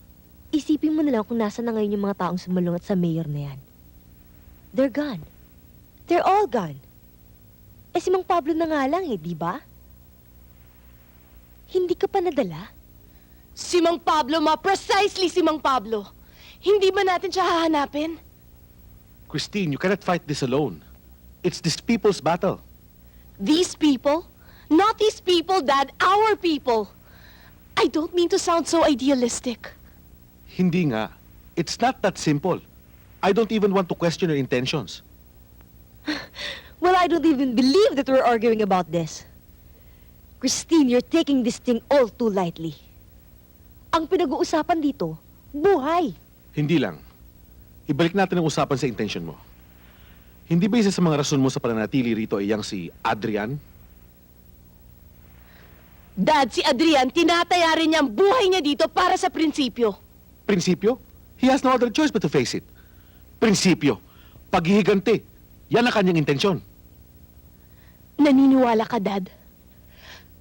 isipin mo na lang kung nasa na ngayon yung mga taong sumalungat sa mayor na yan. They're gone. They're all gone. Eh si Mang Pablo na nga lang eh, di ba? Hindi ka pa nadala? Si Mang Pablo, precisely si Mang Pablo. Hindi ba natin siya hahanapin? Christine, you cannot fight this alone. It's this people's battle. These people? Not these people, Dad. Our people. I don't mean to sound so idealistic. Hindi nga. It's not that simple. I don't even want to question your intentions. Well, I don't even believe that we're arguing about this. Christine, you're taking this thing all too lightly. Ang pinag-uusapan dito, buhay. Hindi lang. Ibalik natin ang usapan sa intention mo. Hindi ba isa sa mga rason mo sa pananatili rito ay yang si Adrian? Dad, si Adrian, tinataya rin niya ang buhay niya dito para sa prinsipyo. Prinsipyo? He has no other choice but to face it. Prinsipyo. Paghihiganti. Yan ang kanyang intensyon. Naniniwala ka, Dad,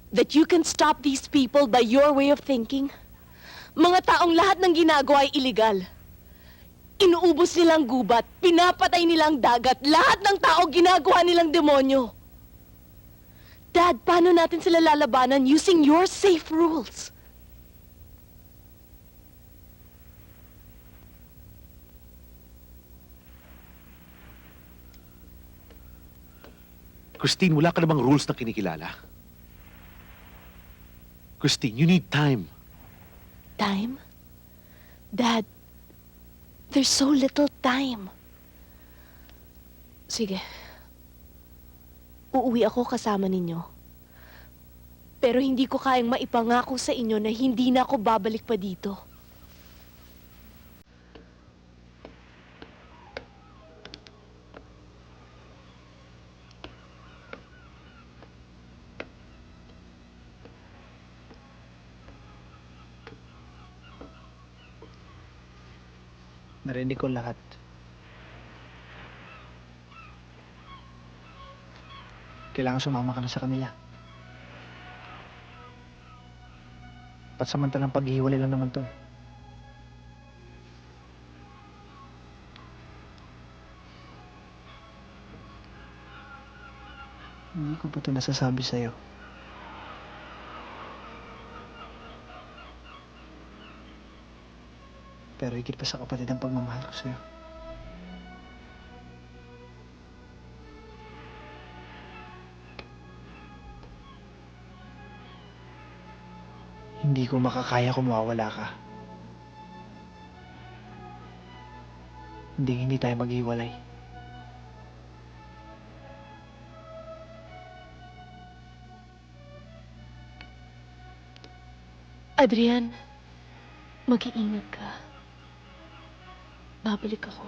that you can stop these people by your way of thinking? Mga taong lahat ng ginagawa ay iligal. Inuubos nilang gubat, pinapatay nilang dagat, lahat ng tao ginagawa nilang demonyo. Dad, paano natin sila lalabanan using your safe rules? Christine, wala ka namang rules na kinikilala. Christine, you need time. Time? Dad, there's so little time. Sige. Uuwi ako kasama ninyo. Pero hindi ko kayang maipangako sa inyo na hindi na ako babalik pa dito. Narinig ko lahat. Kailangan sumama ka na sa kanila. Pansamantalang paghihiwalay lang naman to. Hindi ko pa ito nasasabi sa'yo. Pero higit pa sa kapatid ang pagmamahal ko sa'yo. Hindi ko makakaya kung mawawala ka. Hindi tayo maghiwalay. Adrian, mag-iingat ka. Babalik ako.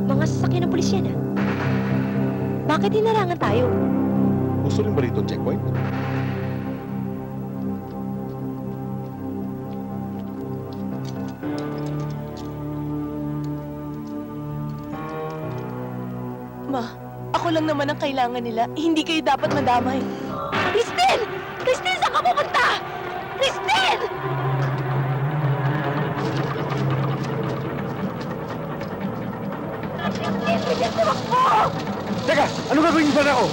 Mga sasakyan ng pulis yan, ah. Bakit hinarangan tayo? Gusto rin ba rito ang checkpoint? Ma, ako lang naman ang kailangan nila. Hindi kayo dapat madamay. Christine! Christine, saan ka pupunta? Christine! Christine, bigyan mo ako! Teka! Ano gagawin ba ako?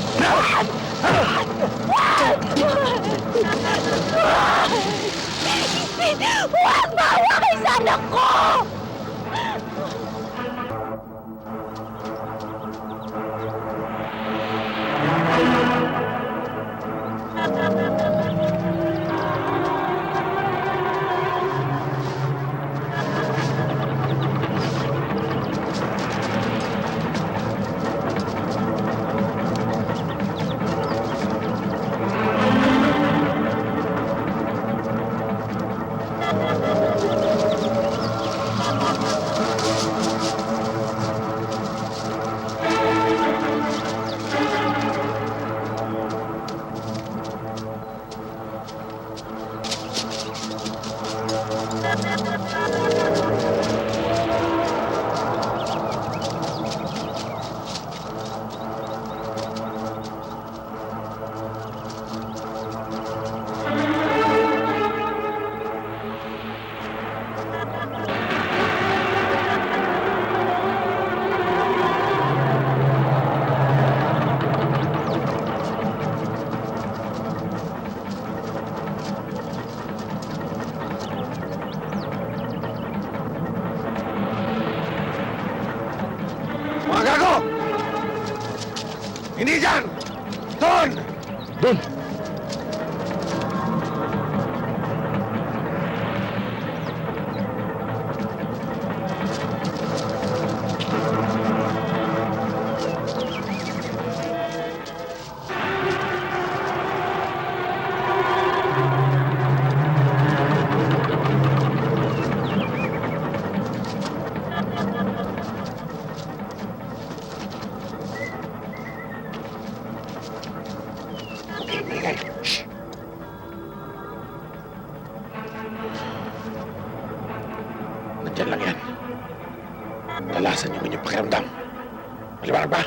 Christine, huwag maawa kay sa anak ko! Mga gago! Hindi dyan! Doon! Doon! Nandyan lang yan. Lalasan niyo yung pakiramdam. Maliwanag ba?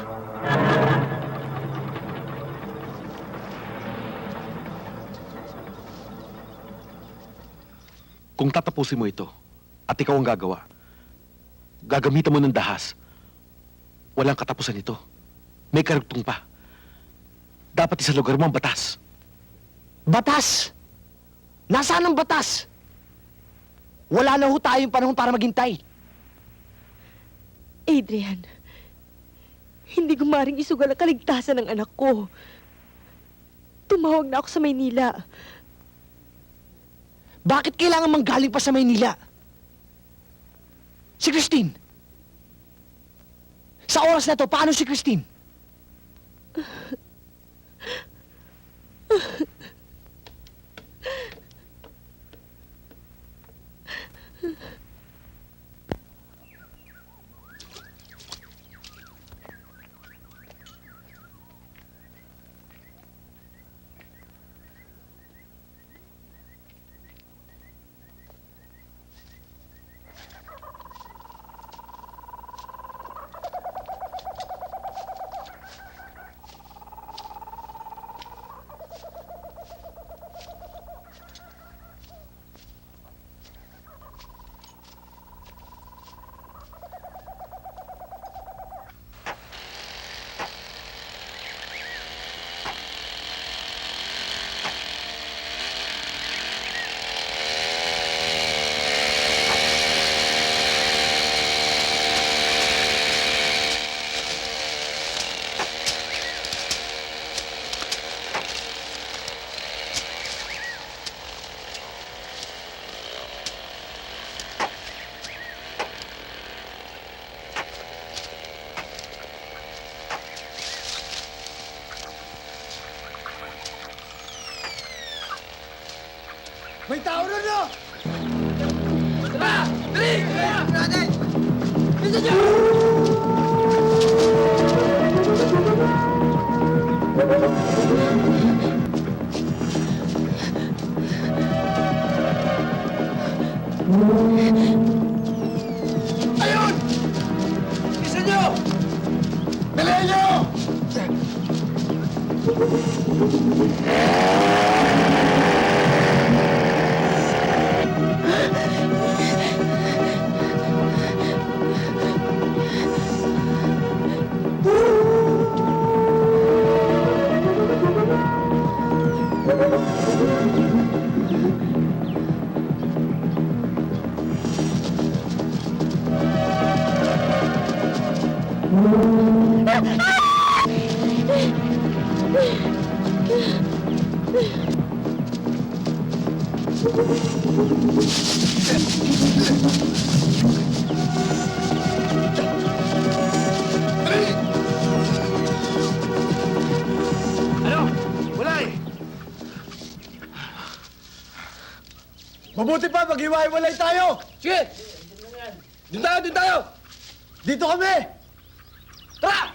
Kung tatapusin mo ito, at ikaw ang gagawa, gagamitan mo ng dahas, walang katapusan ito. May karugtong pa. Dapat sa lugar mo ang batas. Batas! Nasaan ang batas? Wala na ho tayong panahon para maghintay. Adrian, hindi ko maring isugal ang kaligtasan ng anak ko. Tumawag na ako sa Maynila. Bakit kailangan manggaling pa sa Maynila? Si Christine! Sa oras na to, paano si Christine? May tao ron, no? Tara! Dali! Tara natin! Bisa niyo! Ayun! Bisa niyo! Dali niyo! Ano? Wala eh. Mabuti pa, mag-iwalay tayo! Sige! Doon tayo, doon tayo! Dito kami! Tara!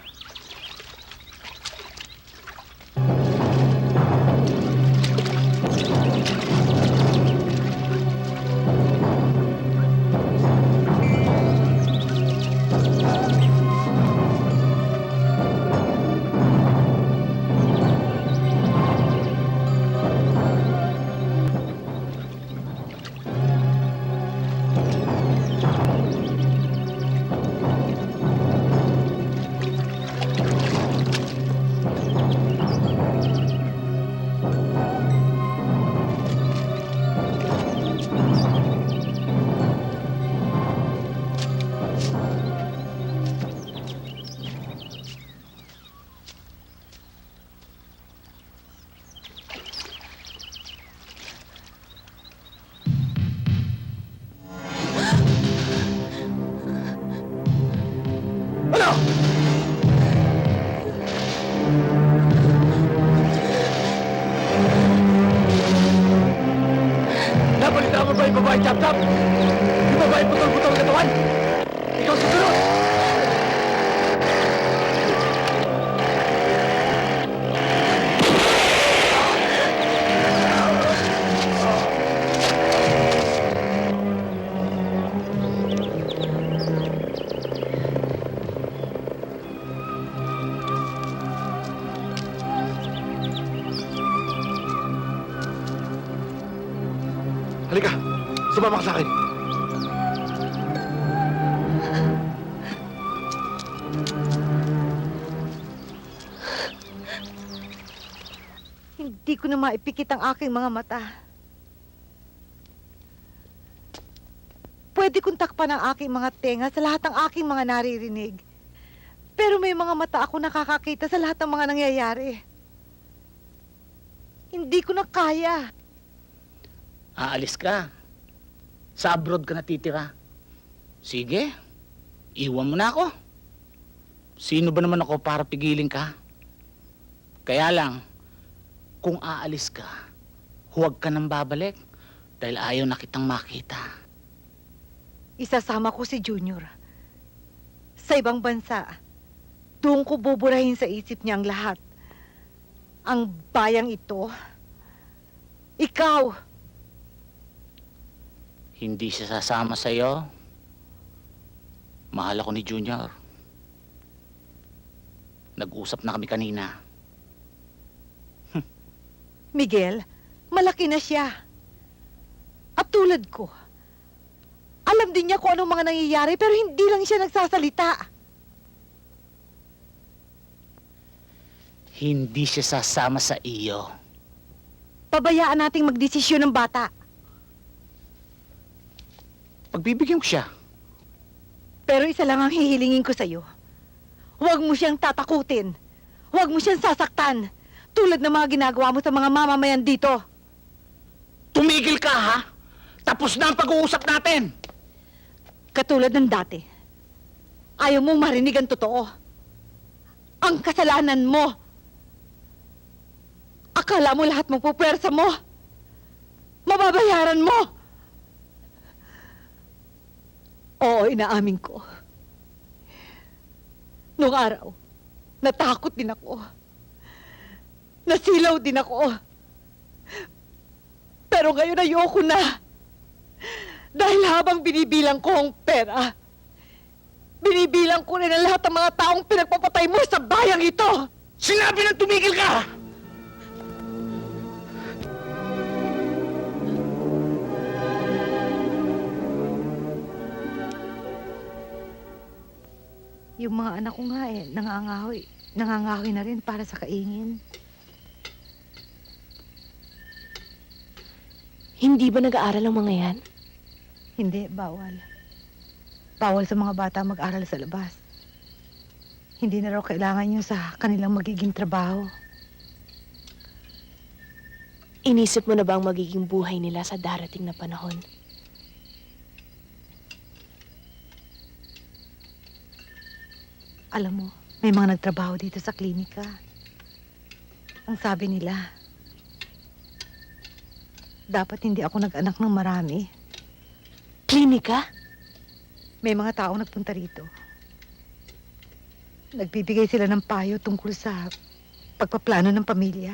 Nabalita mo ba yung babae tap-tap? Yung babae putol-putol ang katawan? Ikaw susunod! Halika, sumama ka sa akin. Hindi ko na maipikit ang aking mga mata. pwede kong takpan ang aking mga tenga sa lahat ng aking mga naririnig. Pero may mga mata ako nakakakita sa lahat ng mga nangyayari. Hindi ko na kaya. Aalis ka. Sa abroad ka natitira. Sige, iwan mo na ako. Sino ba naman ako para pigilin ka? Kaya lang, kung aalis ka, huwag ka nang babalik dahil ayaw na kitang makita. Isasama ko si Junior. Sa ibang bansa, doon ko buburahin sa isip niya ang lahat. Ang bayang ito, ikaw. Hindi siya sasama sa'yo. Mahal ako ni Junior. Nag-usap na kami kanina. Miguel, malaki na siya. At tulad ko, alam din niya kung anong mga nangyayari pero hindi lang siya nagsasalita. Hindi siya sasama sa iyo. Pabayaan nating magdesisyon ng bata. Pagbibigyan ko siya. Pero isa lang ang hihilingin ko sa'yo. Huwag mo siyang tatakutin. Huwag mo siyang sasaktan. Tulad ng mga ginagawa mo sa mga mamamayan dito. Tumigil ka, ha? Tapos na ang pag-uusap natin. Katulad ng dati. Ayaw mong marinig ang totoo. Ang kasalanan mo. Akala mo lahat magpupwersa mo. Mababayaran mo. Oo, inaamin ko. Noong araw, natakot din ako. Nasilaw din ako. Pero ngayon ayoko na. Dahil habang binibilang ko ang pera, binibilang ko rin ang lahat ng mga taong pinagpapatay mo sa bayang ito. Sinabi na tumigil ka! Yung mga anak ko nga nangangahoy na rin para sa kaingin. Hindi ba nag-aaral ang mga yan? Hindi, bawal. Bawal sa mga bata mag-aral sa labas. Hindi na raw kailangan yun sa kanilang magiging trabaho. Inisip mo na ba ang magiging buhay nila sa darating na panahon? Alam mo, may mga nagtrabaho dito sa klinika. Ang sabi nila, dapat hindi ako nag-anak ng marami. Klinika? May mga taong nagpunta rito. Nagbibigay sila ng payo tungkol sa pagpaplano ng pamilya.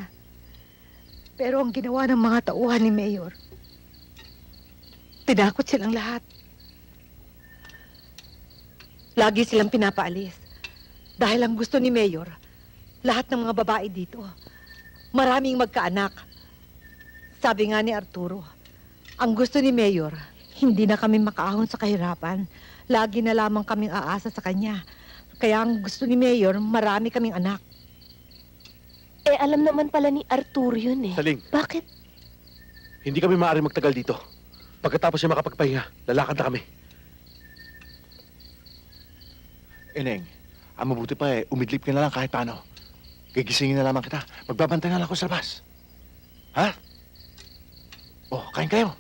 Pero ang ginawa ng mga tauhan ni Mayor, tinakot silang lahat. Lagi silang pinapaalis. Dahil ang gusto ni Mayor, lahat ng mga babae dito, maraming magkaanak. Sabi nga ni Arturo, ang gusto ni Mayor, hindi na kami makaahon sa kahirapan. Lagi na lamang kaming aasa sa kanya. Kaya ang gusto ni Mayor, marami kaming anak. Eh, alam naman pala ni Arturo yun eh. Saling. Bakit? Hindi kami maaaring magtagal dito. Pagkatapos niya makapagpahinga, lalakad na kami. Eneng, ang mabuti pa umidlip ka na lang kahit paano. Gigisingin na lamang kita. Magbabantay na lang ako sa labas. Ha? Oh, kain kayo.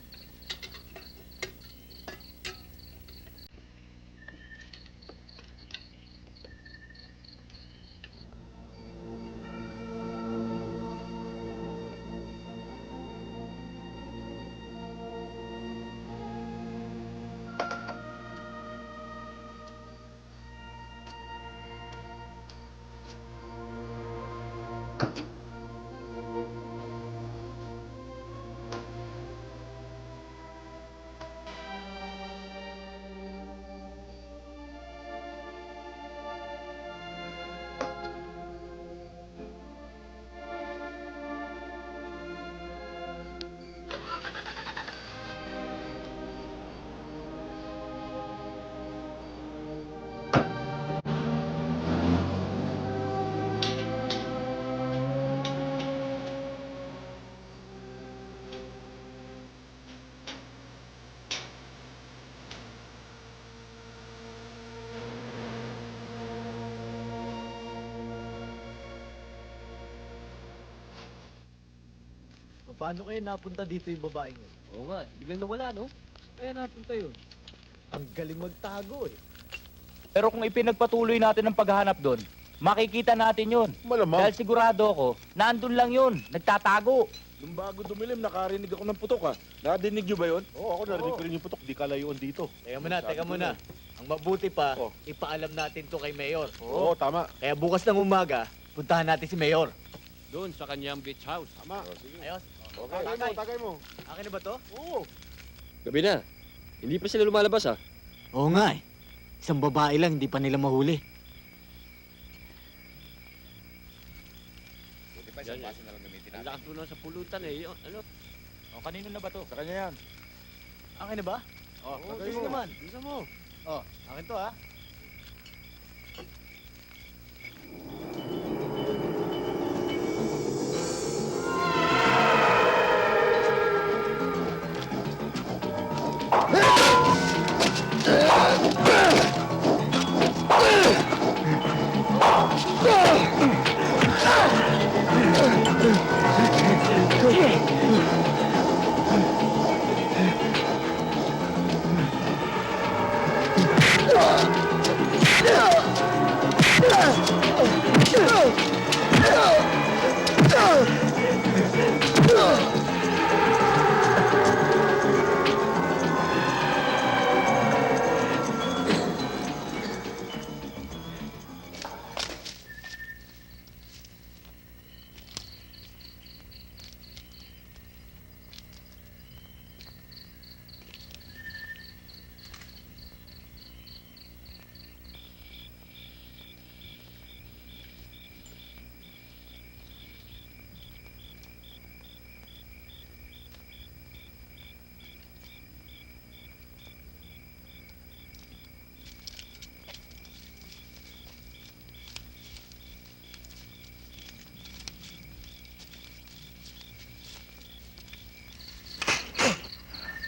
Paano kaya napunta dito yung babaeng yun? Oo nga, biglang nawala, no? Kaya napunta yun. Ang galing magtago eh. Pero kung ipinagpatuloy natin ang paghahanap doon, makikita natin yun. Malamang. Dahil sigurado ako, nandun lang yun, nagtatago. Nung bago dumilim, nakarinig ako ng putok, ha? Nadinig niyo ba yun? Oo, ako narinig ko rin yung putok. Di kalayuan dito. Teka muna. Ang mabuti pa, ipaalam natin to kay Mayor. Oo, tama. Kaya bukas ng umaga, puntahan natin si Mayor. Doon sa kanyang beach house. Tama. Ayos. Okay, tagay mo. Akin na ba to? Oo. Gabi na. Hindi pa sila lumalabas, ha? Oo nga eh. Isang babae lang, hindi pa nila mahuli. Ang lakas mo na sa pulutan, eh. Ano? O, kanino na ba to? Sa kanya yan. Akin na ba? Tagay sige mo. naman. Bisa mo. Akin to ha.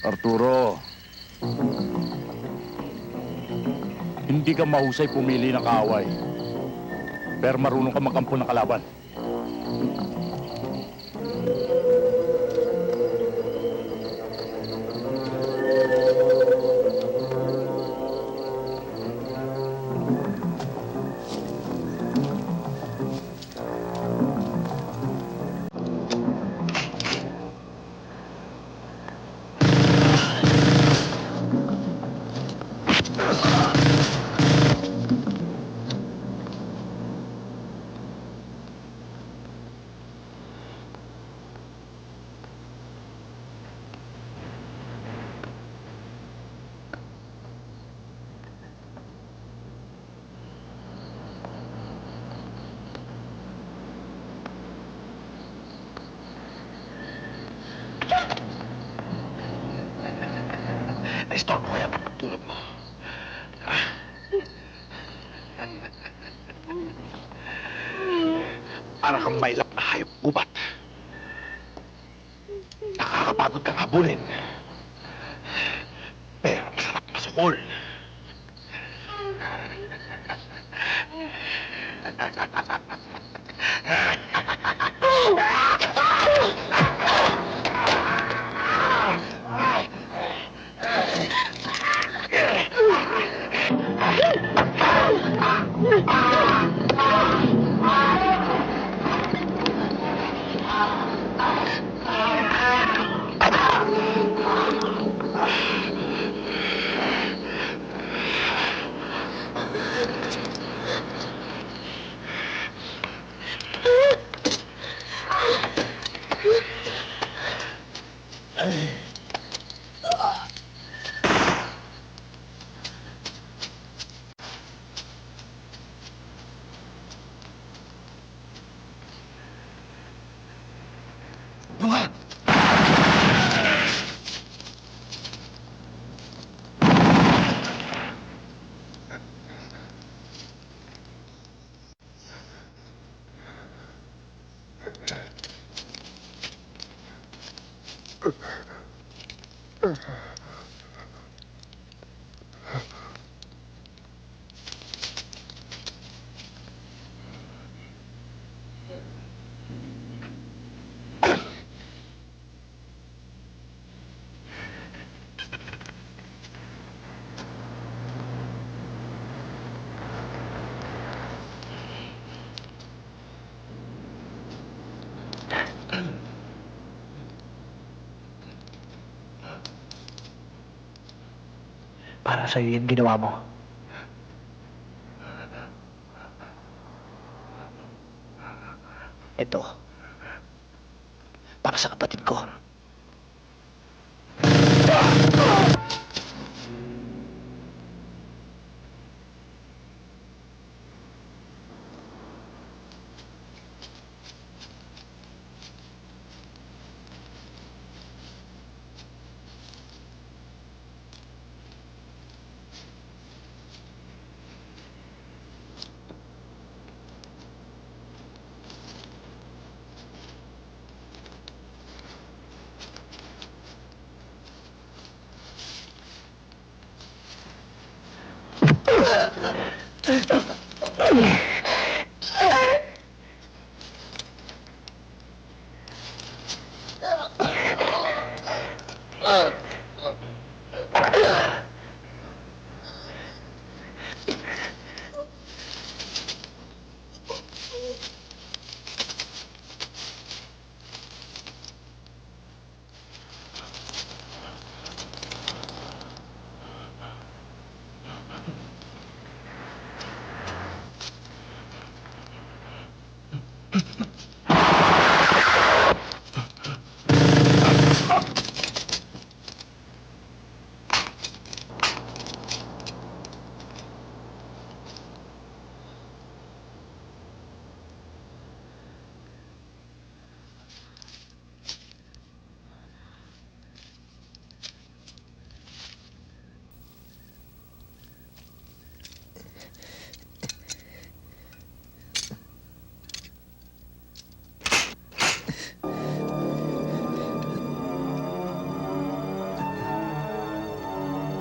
Arturo, hindi ka mahusay pumili ng kaaway. Pero marunong ka magkampo ng kalaban. Na-stop mo kaya pagtulog mo. Parang kang mailap na hayop gubat. Nakakapagod kang habulin. Pero masarap masukol. Para sa'yo yung ginawa mo. Ito. Para sa kapatid ko.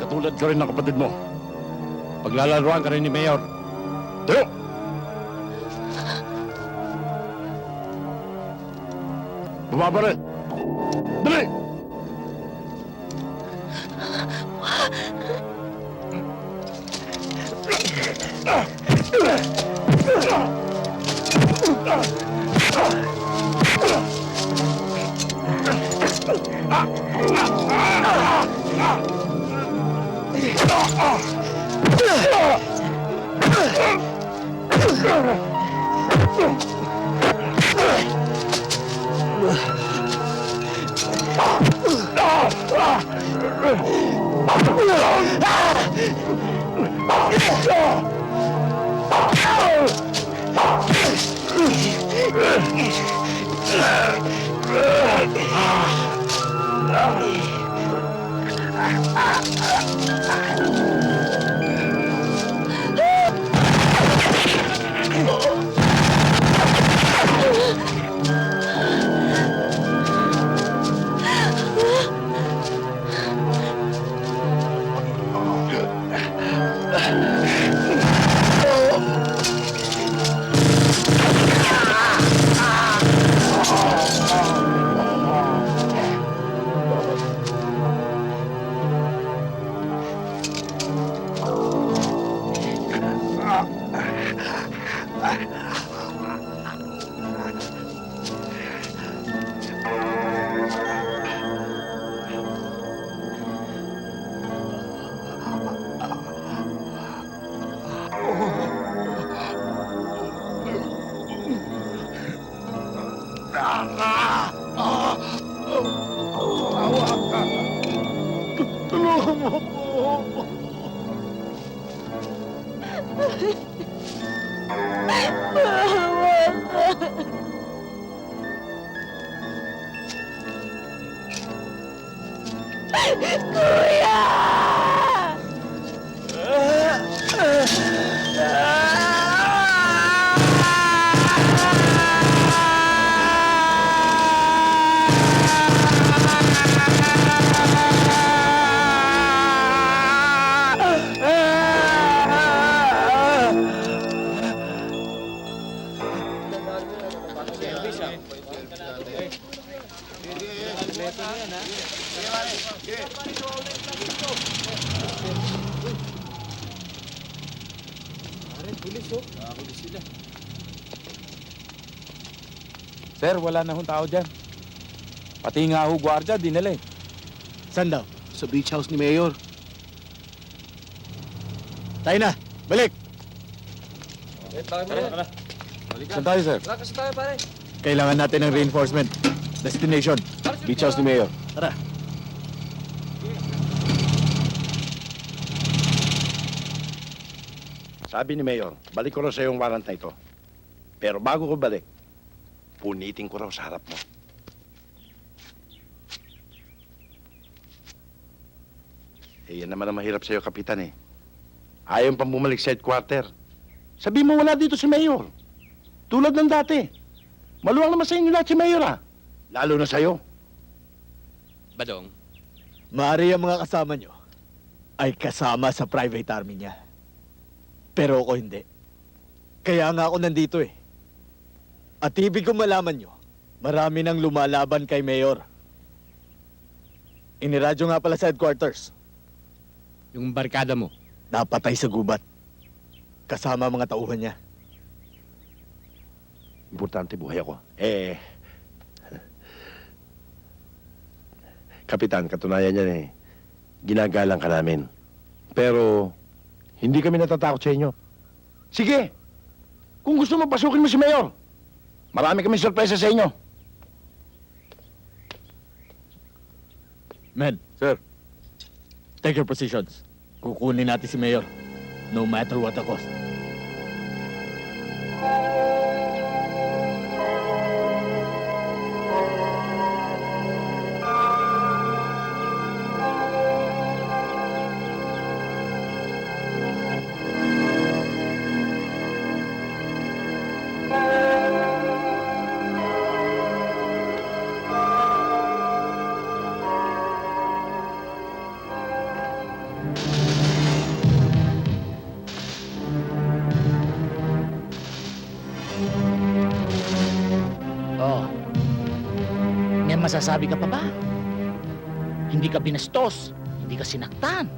Katulad ka rin ng kapatid mo. Paglalaruan ka rin ni Mayor. Tayo! Bumaba rin! Dali! Tulungan mo ako. Sir, wala na hong tao dyan. Pati nga ho, gwardiya, dinala eh. Saan daw? Sa beach house ni Mayor. Tayo na. Balik. Saan tayo, sir? Kailangan natin ng reinforcement. Destination. Beach House ni Mayor. Tara. Sabi ni Mayor, balik ko raw sa yung warrant na ito. Pero bago ko balik, punitin ko raw sa harap mo. Eh, yan naman ang mahirap sa'yo, Kapitan eh. Ayaw pang bumalik sa headquarter. Sabi mo wala dito si Mayor. Tulad ng dati. Maluwang naman sa inyo lahat si Mayor ah. Lalo na sa'yo. Badong, Maaari ang mga kasama nyo ay kasama sa private army niya. Pero ako hindi. Kaya nga ako nandito eh. At ibig kong malaman nyo, marami nang lumalaban kay Mayor. Iniradyo nga pala sa headquarters. yung barkada mo. Napatay sa gubat. Kasama mga tauhan niya. Importante buhay ako. Kapitan, katunayan yan eh. Ginagalang ka namin. Pero, hindi kami natatakot sa inyo. Sige! Kung gusto mo, pasukin mo si Mayor. Marami kami sorpresa sa inyo. Men. Sir. Take your positions. Kukunin natin si Mayor. No matter what the cost. Oh. May masasabi ka pa ba? Hindi ka binastos, hindi ka sinaktan.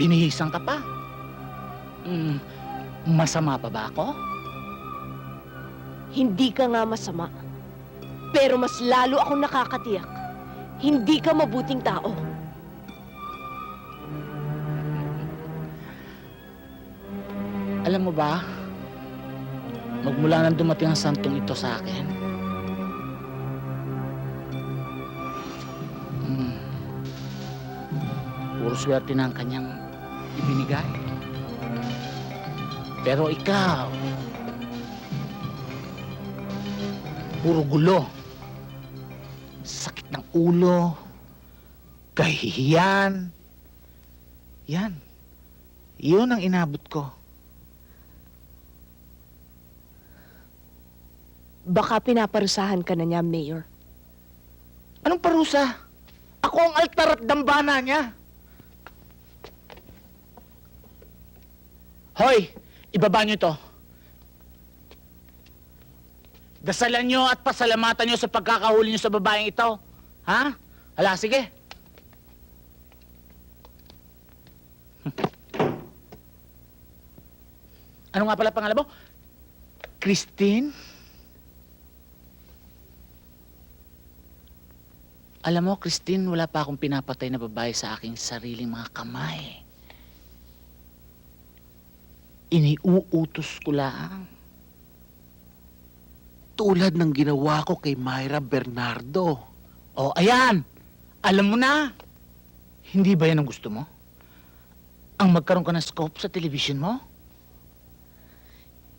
Binihisan ka pa. Masama pa ba ako? Hindi ka nga masama. Pero mas lalo akong nakakatiyak. Hindi ka mabuting tao. Alam mo ba, magmula nang dumating ang santong ito sa akin, puro swerte na ang kanyang ibinigay. Pero ikaw, puro gulo, sakit ng ulo, kahihiyan. Yan. Yun ang inabot ko. Baka pinaparusahan ka na niya, Mayor. Anong parusa? Ako ang altar at dambana niya. Hoy, ibaba niyo ito. Dasalan niyo at pasalamatan niyo sa pagkakahuli niyo sa babaeng ito. Ha? Hala, sige. Ano nga pala pangalan mo? Christine? Alam mo, Christine, wala pa akong pinapatay na babae sa aking sariling mga kamay. Iniuutos ko lang. Tulad ng ginawa ko kay Myra Bernardo. Oh, ayan! Alam mo na! Hindi ba yan ang gusto mo? Ang magkaroon ka ng scope sa television mo?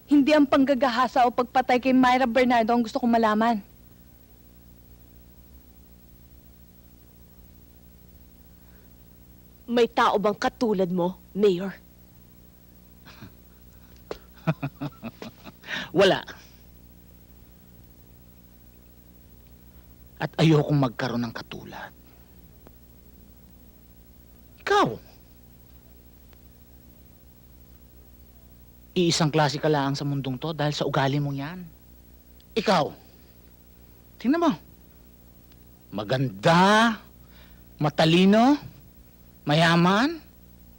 Hindi ang panggagahasa o pagpatay kay Myra Bernardo ang gusto kong malaman. May tao bang katulad mo, Mayor? Wala. At ayokong magkaroon ng katulad. Ikaw. Iisang klase ka lang sa mundong to dahil sa ugali mong yan. Ikaw. Tingnan mo. Maganda, matalino, mayaman,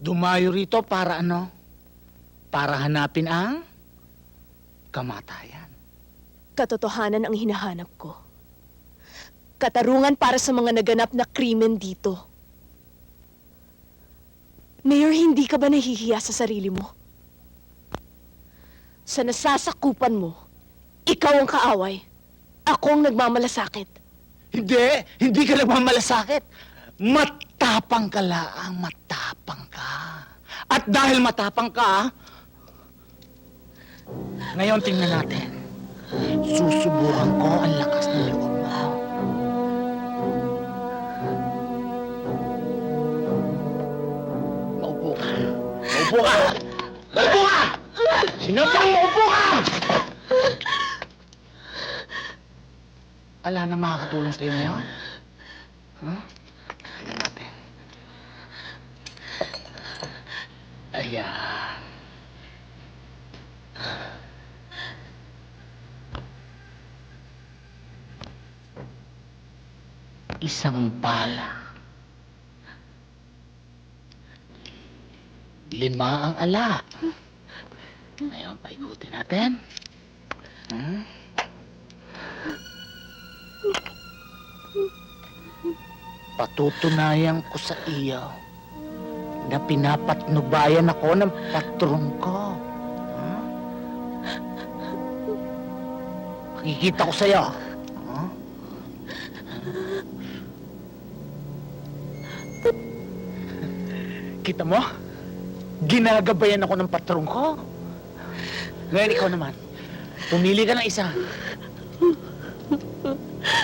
dumayo rito para ano? Para hanapin ang kamatayan. Katotohanan ang hinahanap ko. Katarungan para sa mga naganap na krimen dito. Mayor, hindi ka ba nahihiya sa sarili mo? Sa nasasakupan mo, ikaw ang kaaway. Ako ang nagmamalasakit. Hindi! Hindi ka nagmamalasakit! Matapang ka laang, matapang ka. At dahil matapang ka, ngayon tingnan natin. Susubukan ko ang lakas ng loob mo. Maupo ka. Maupo ka! Maupo ka! Sinabing maupo ka! Ala na makakatulong sa'yo ngayon? Huh? Tingnan natin. Ayan. Isang bala. 5 ang ala. Ngayon, paikutin natin. Patutunayan ko sa iyo na pinapatnubayan ako ng patron ko. Makikita ko sa'yo. Kita mo? Ginagabayan ako ng patron ko. Ngayon ikaw naman, pumili ka ng isa.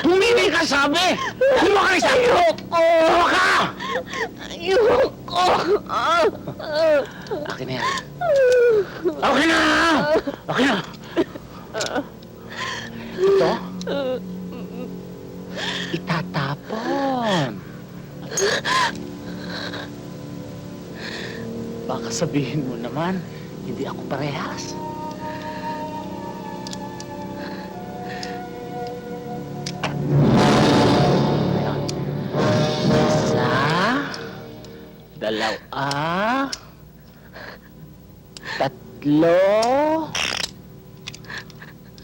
Pumili ka, sabi! Kumuha ka ng isa! Kumuha ka! Ayoko! Akin na yan. Akin na! Akin na! Ito? Itatapon. Baka sabihin mo naman, hindi ako parehas. Ayan. Isa, dalawa, tatlo,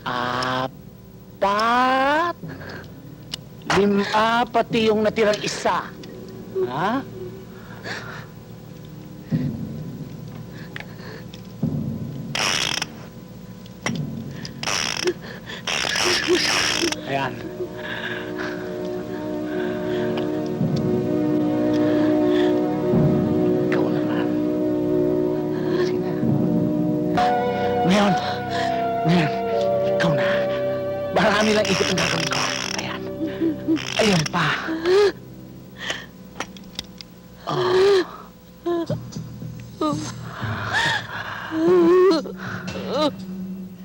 apat, 5, pati yung natirang isa. Ha? Ayan. Ikaw naman. Sige na. Ngayon, ikaw na. Marami lang ikot ang gagawin ko. Ayan. Ayan pa.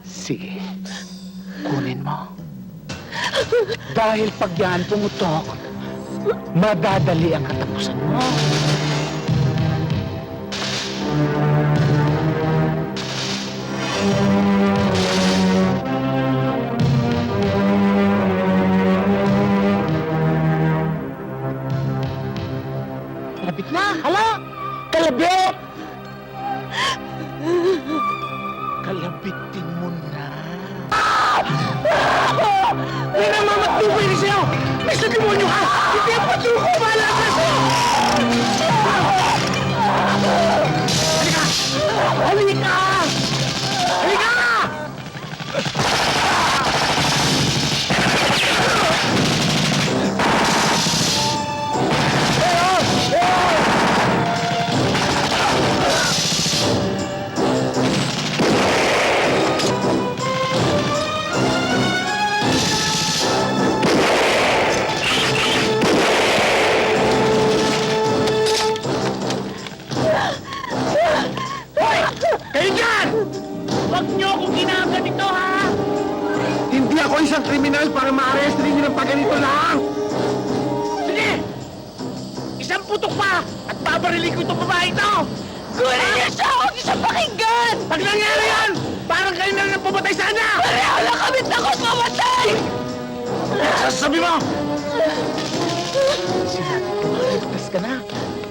Sige. Kunin mo. Dahil pag yan pumutok, madadali ang katapusan mo. Kalabit na! Hala! Kalabit! Kalabitin mo na. May namamatubay na sa'yo! May demonyo ka! Hindi ang patro ko! Bahala ka sa'yo! Halika! Halika! Halika! Isang kriminal para ma-arrest rin ng pagganito lang! Sige! Isang putok pa! At babarilin ko itong babae ito! Kunin niyo siya! Huwag niyo siya pakinggan! Pag nangyari yan, parang kayo na lang pumatay sa kanya! Pareho lang kami takot mamatay! Sasabi mo! Sinabi ko maligtas ka na,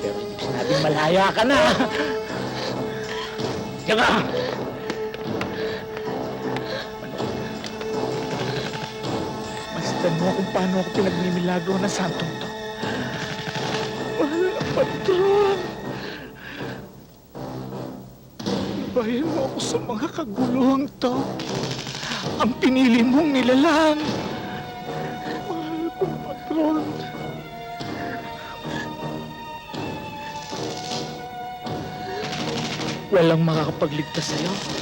pero hindi sinabing malaya ka na! Diyan ka! Masdan mo kung paano ako pinagmimilagro ng santong to. Mahal na patron! Gabayan mo ako sa mga kaguluhang to. Ang pinili mong nilalang. Mahal kong patron. Walang makakapagligtas sa'yo.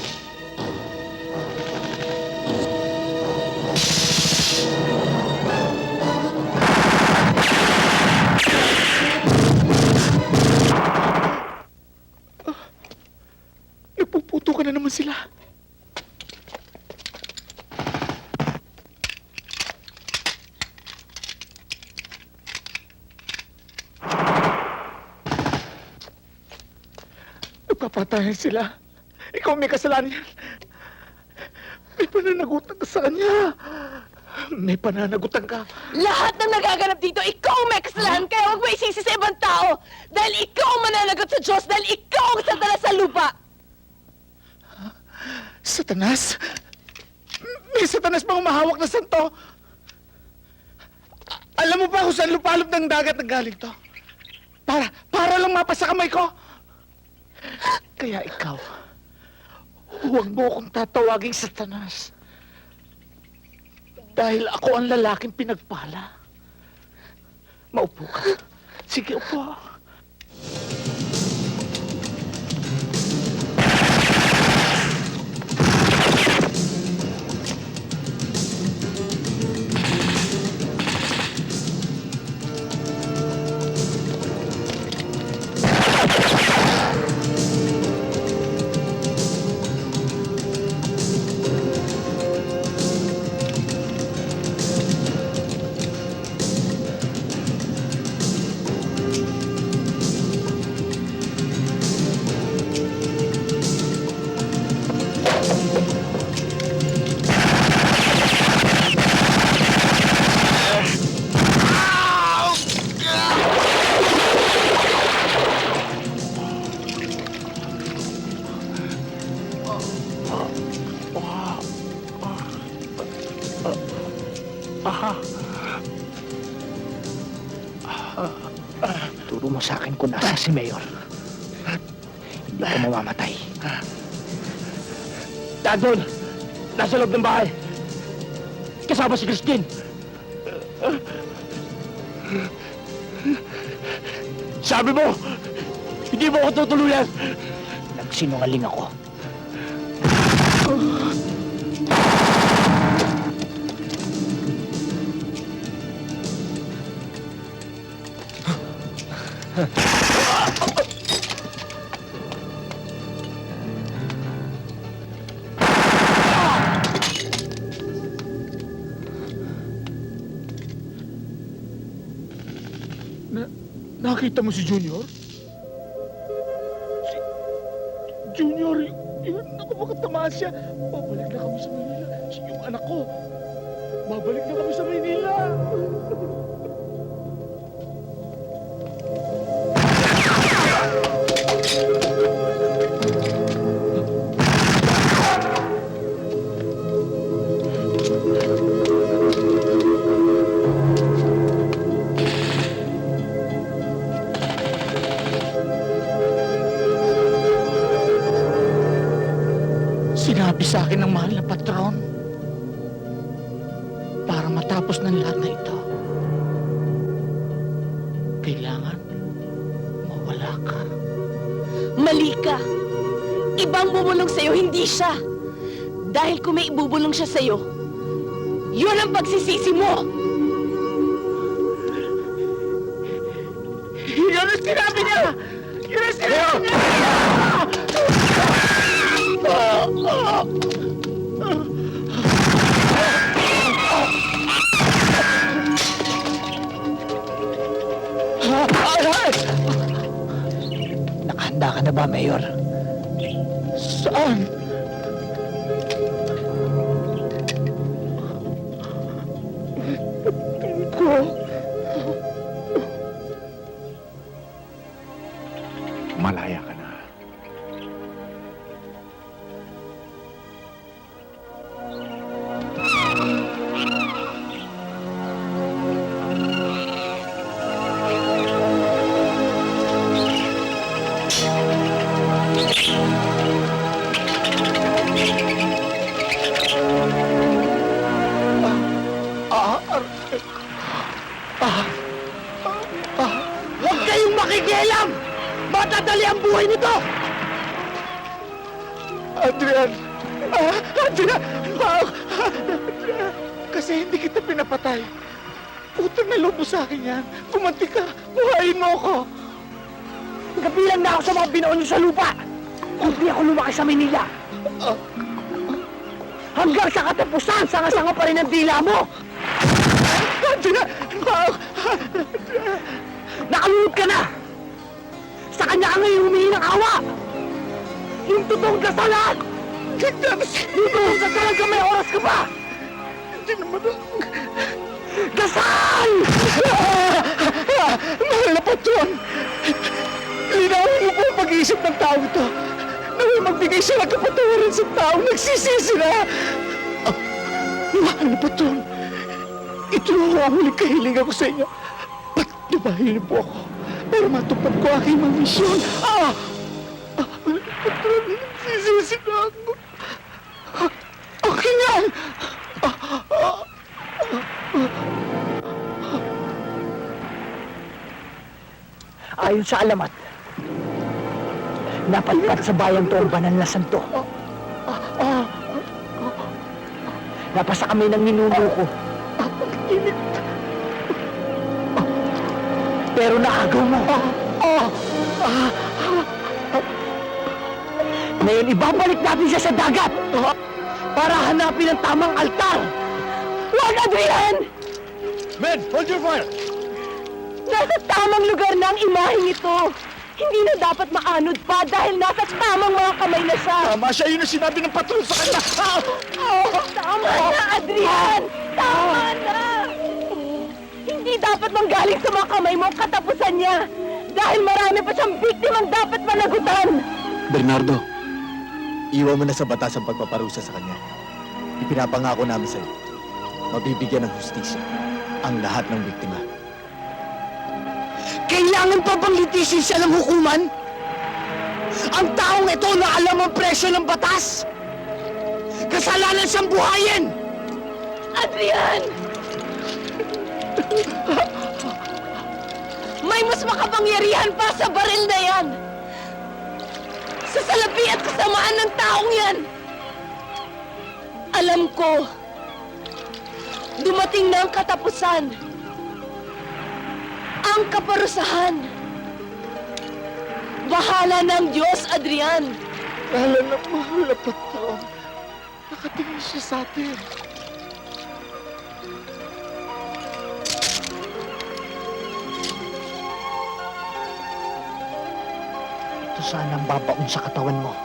Nagpuputo ka na naman sila. Nagpapatayan sila. Ikaw may kasalanan yan. May pananagutan ka sa kanya. May pananagutan ka. Lahat ng nagaganap dito, ikaw ang may kasalanan, kaya huwag mo isisi sa ibang tao. Dahil ikaw ang mananagot sa Diyos, dahil ikaw ang satanas sa lupa. Satanas? May satanas bang umahawak na santo? Alam mo ba kung saan lupalop ng dagat ang galing to? Para lang mapasa kamay ko. Kaya ikaw, huwag mo akong tatawaging satanas. Dahil ako ang lalaking pinagpala. Maupo ka. Sige, upo. Turo mo sa akin kung nasa si Mayor. Hindi ka mamamatay. Doon! Nasa loob ng bahay! Kasama si Christine! Sabi mo, hindi mo ako tutuluyan! Nagsinungaling ako. Nakita mo si Junior? Si Junior, yun, ako baka tamaan siya. Babalik na kami sa Maynila. Yung anak ko, babalik na kami sa Maynila. Sinabi sa akin ng mahal na patron, para matapos ng lahat na ito, kailangan mawala ka. Mali ka! Ibang bubulong sa'yo, hindi siya! Dahil kung may ibubulong siya sa'yo, yun ang pagsisisi mo! Yun ang sinabi niya! Yun ang sinabi niya! Nakahanda ka na ba, Mayor? Saan? Ko. Malaya ka na. Nakikialam! Matadali ang buhay nito! Adrian! Adrian! Adrian! Kasi hindi kita pinapatay. Utang na loob mo sa akin yan. Pumanti ka. Buhayin mo ako. Kabilang na ako sa mga binoon niyo sa lupa. Hindi ako lumaki sa Manila. Hanggang sa katapusan, sanga-sanga pa rin ang dila mo. Nakalunod ka na. Sa kanya ka ngayon humingi ng awa. Yung totoong kasalan. Yung totoong kasalan ka, may oras ka pa. Hindi naman Kasal! Mahal na patron! Linawin mo po ang pag-iisip ng tao ito. Naway magbigay siya ng kapatawaran sa taong nagsisisi na. Mahal na patron, ito ako ang huling kahilingan ko sa inyo. Patnubahin niyo po ako para matupad ko aking mga misyon. Mahal na patron, nagsisisi na ako. Okay yan! Ayon sa alamat, napalipat sa bayan to ang banal na santo. Napasa kami ng ninuno ko. Pero nakagaw mo. Ngayon, ibabalik natin siya sa dagat para hanapin ang tamang altar. Huwag, Adrian! Men, hold your fire! Nasa tamang lugar na ang imaheng ito. Hindi na dapat maanod pa dahil nasa tamang mga kamay na siya. Tama siya, yun ang sinabi ng patron sa kanya. Tama na, Adrian! Tama na! Hindi dapat manggaling sa mga kamay mo ang katapusan niya. Dahil marami pa siyang biktimang dapat managutan. Bernardo, iwan mo na sa batas ang pagpaparusa sa kanya. Ipinapangako namin sa'yo, mabibigyan ng hustisya ang lahat ng biktima. Kailangan pa bang litisin siya ng hukuman? Ang taong ito na alam ang presyo ng batas? Kasalanan siyang buhayin! Adrian! May mas makapangyarihan pa sa baril na yan! Sa salapi at kasamaan ng taong yan! Alam ko, dumating na ang katapusan. Ang kaparusahan. Bahala ng Diyos, Adrian. Mahal na patron. Nakatingin siya sa atin. Ito sana ang babaon sa katawan mo.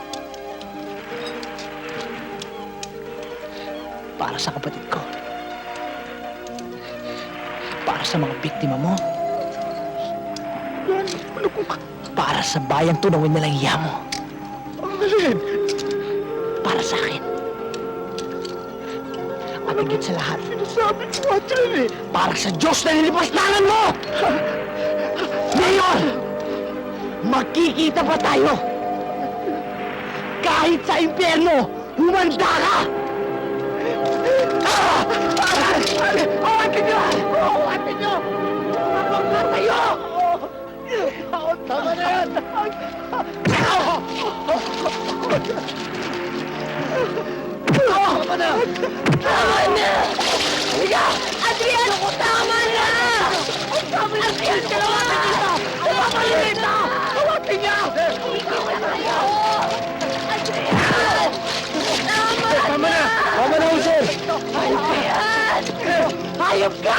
Para sa kapatid ko. Para sa mga biktima mo. Para sa bayang tunawin nilang iya mo. Para sa akin. At higit sa lahat, para sa Diyos na nilipastangan mo! Ngayon, magkikita pa tayo! Kahit sa impyerno, humanda ka! Awatin niyo! Awatin niyo! Mabangga tayo! Tama na yan! Tama na! Tama na! Higa! Adrian! Tama na! Tama na! Adrian! Tawagin niyo! Tawagin niyo! Tawagin niyo! Tama na kayo! Adrian! Tama na! Tama na, Jose! Adrian! Hayop ka!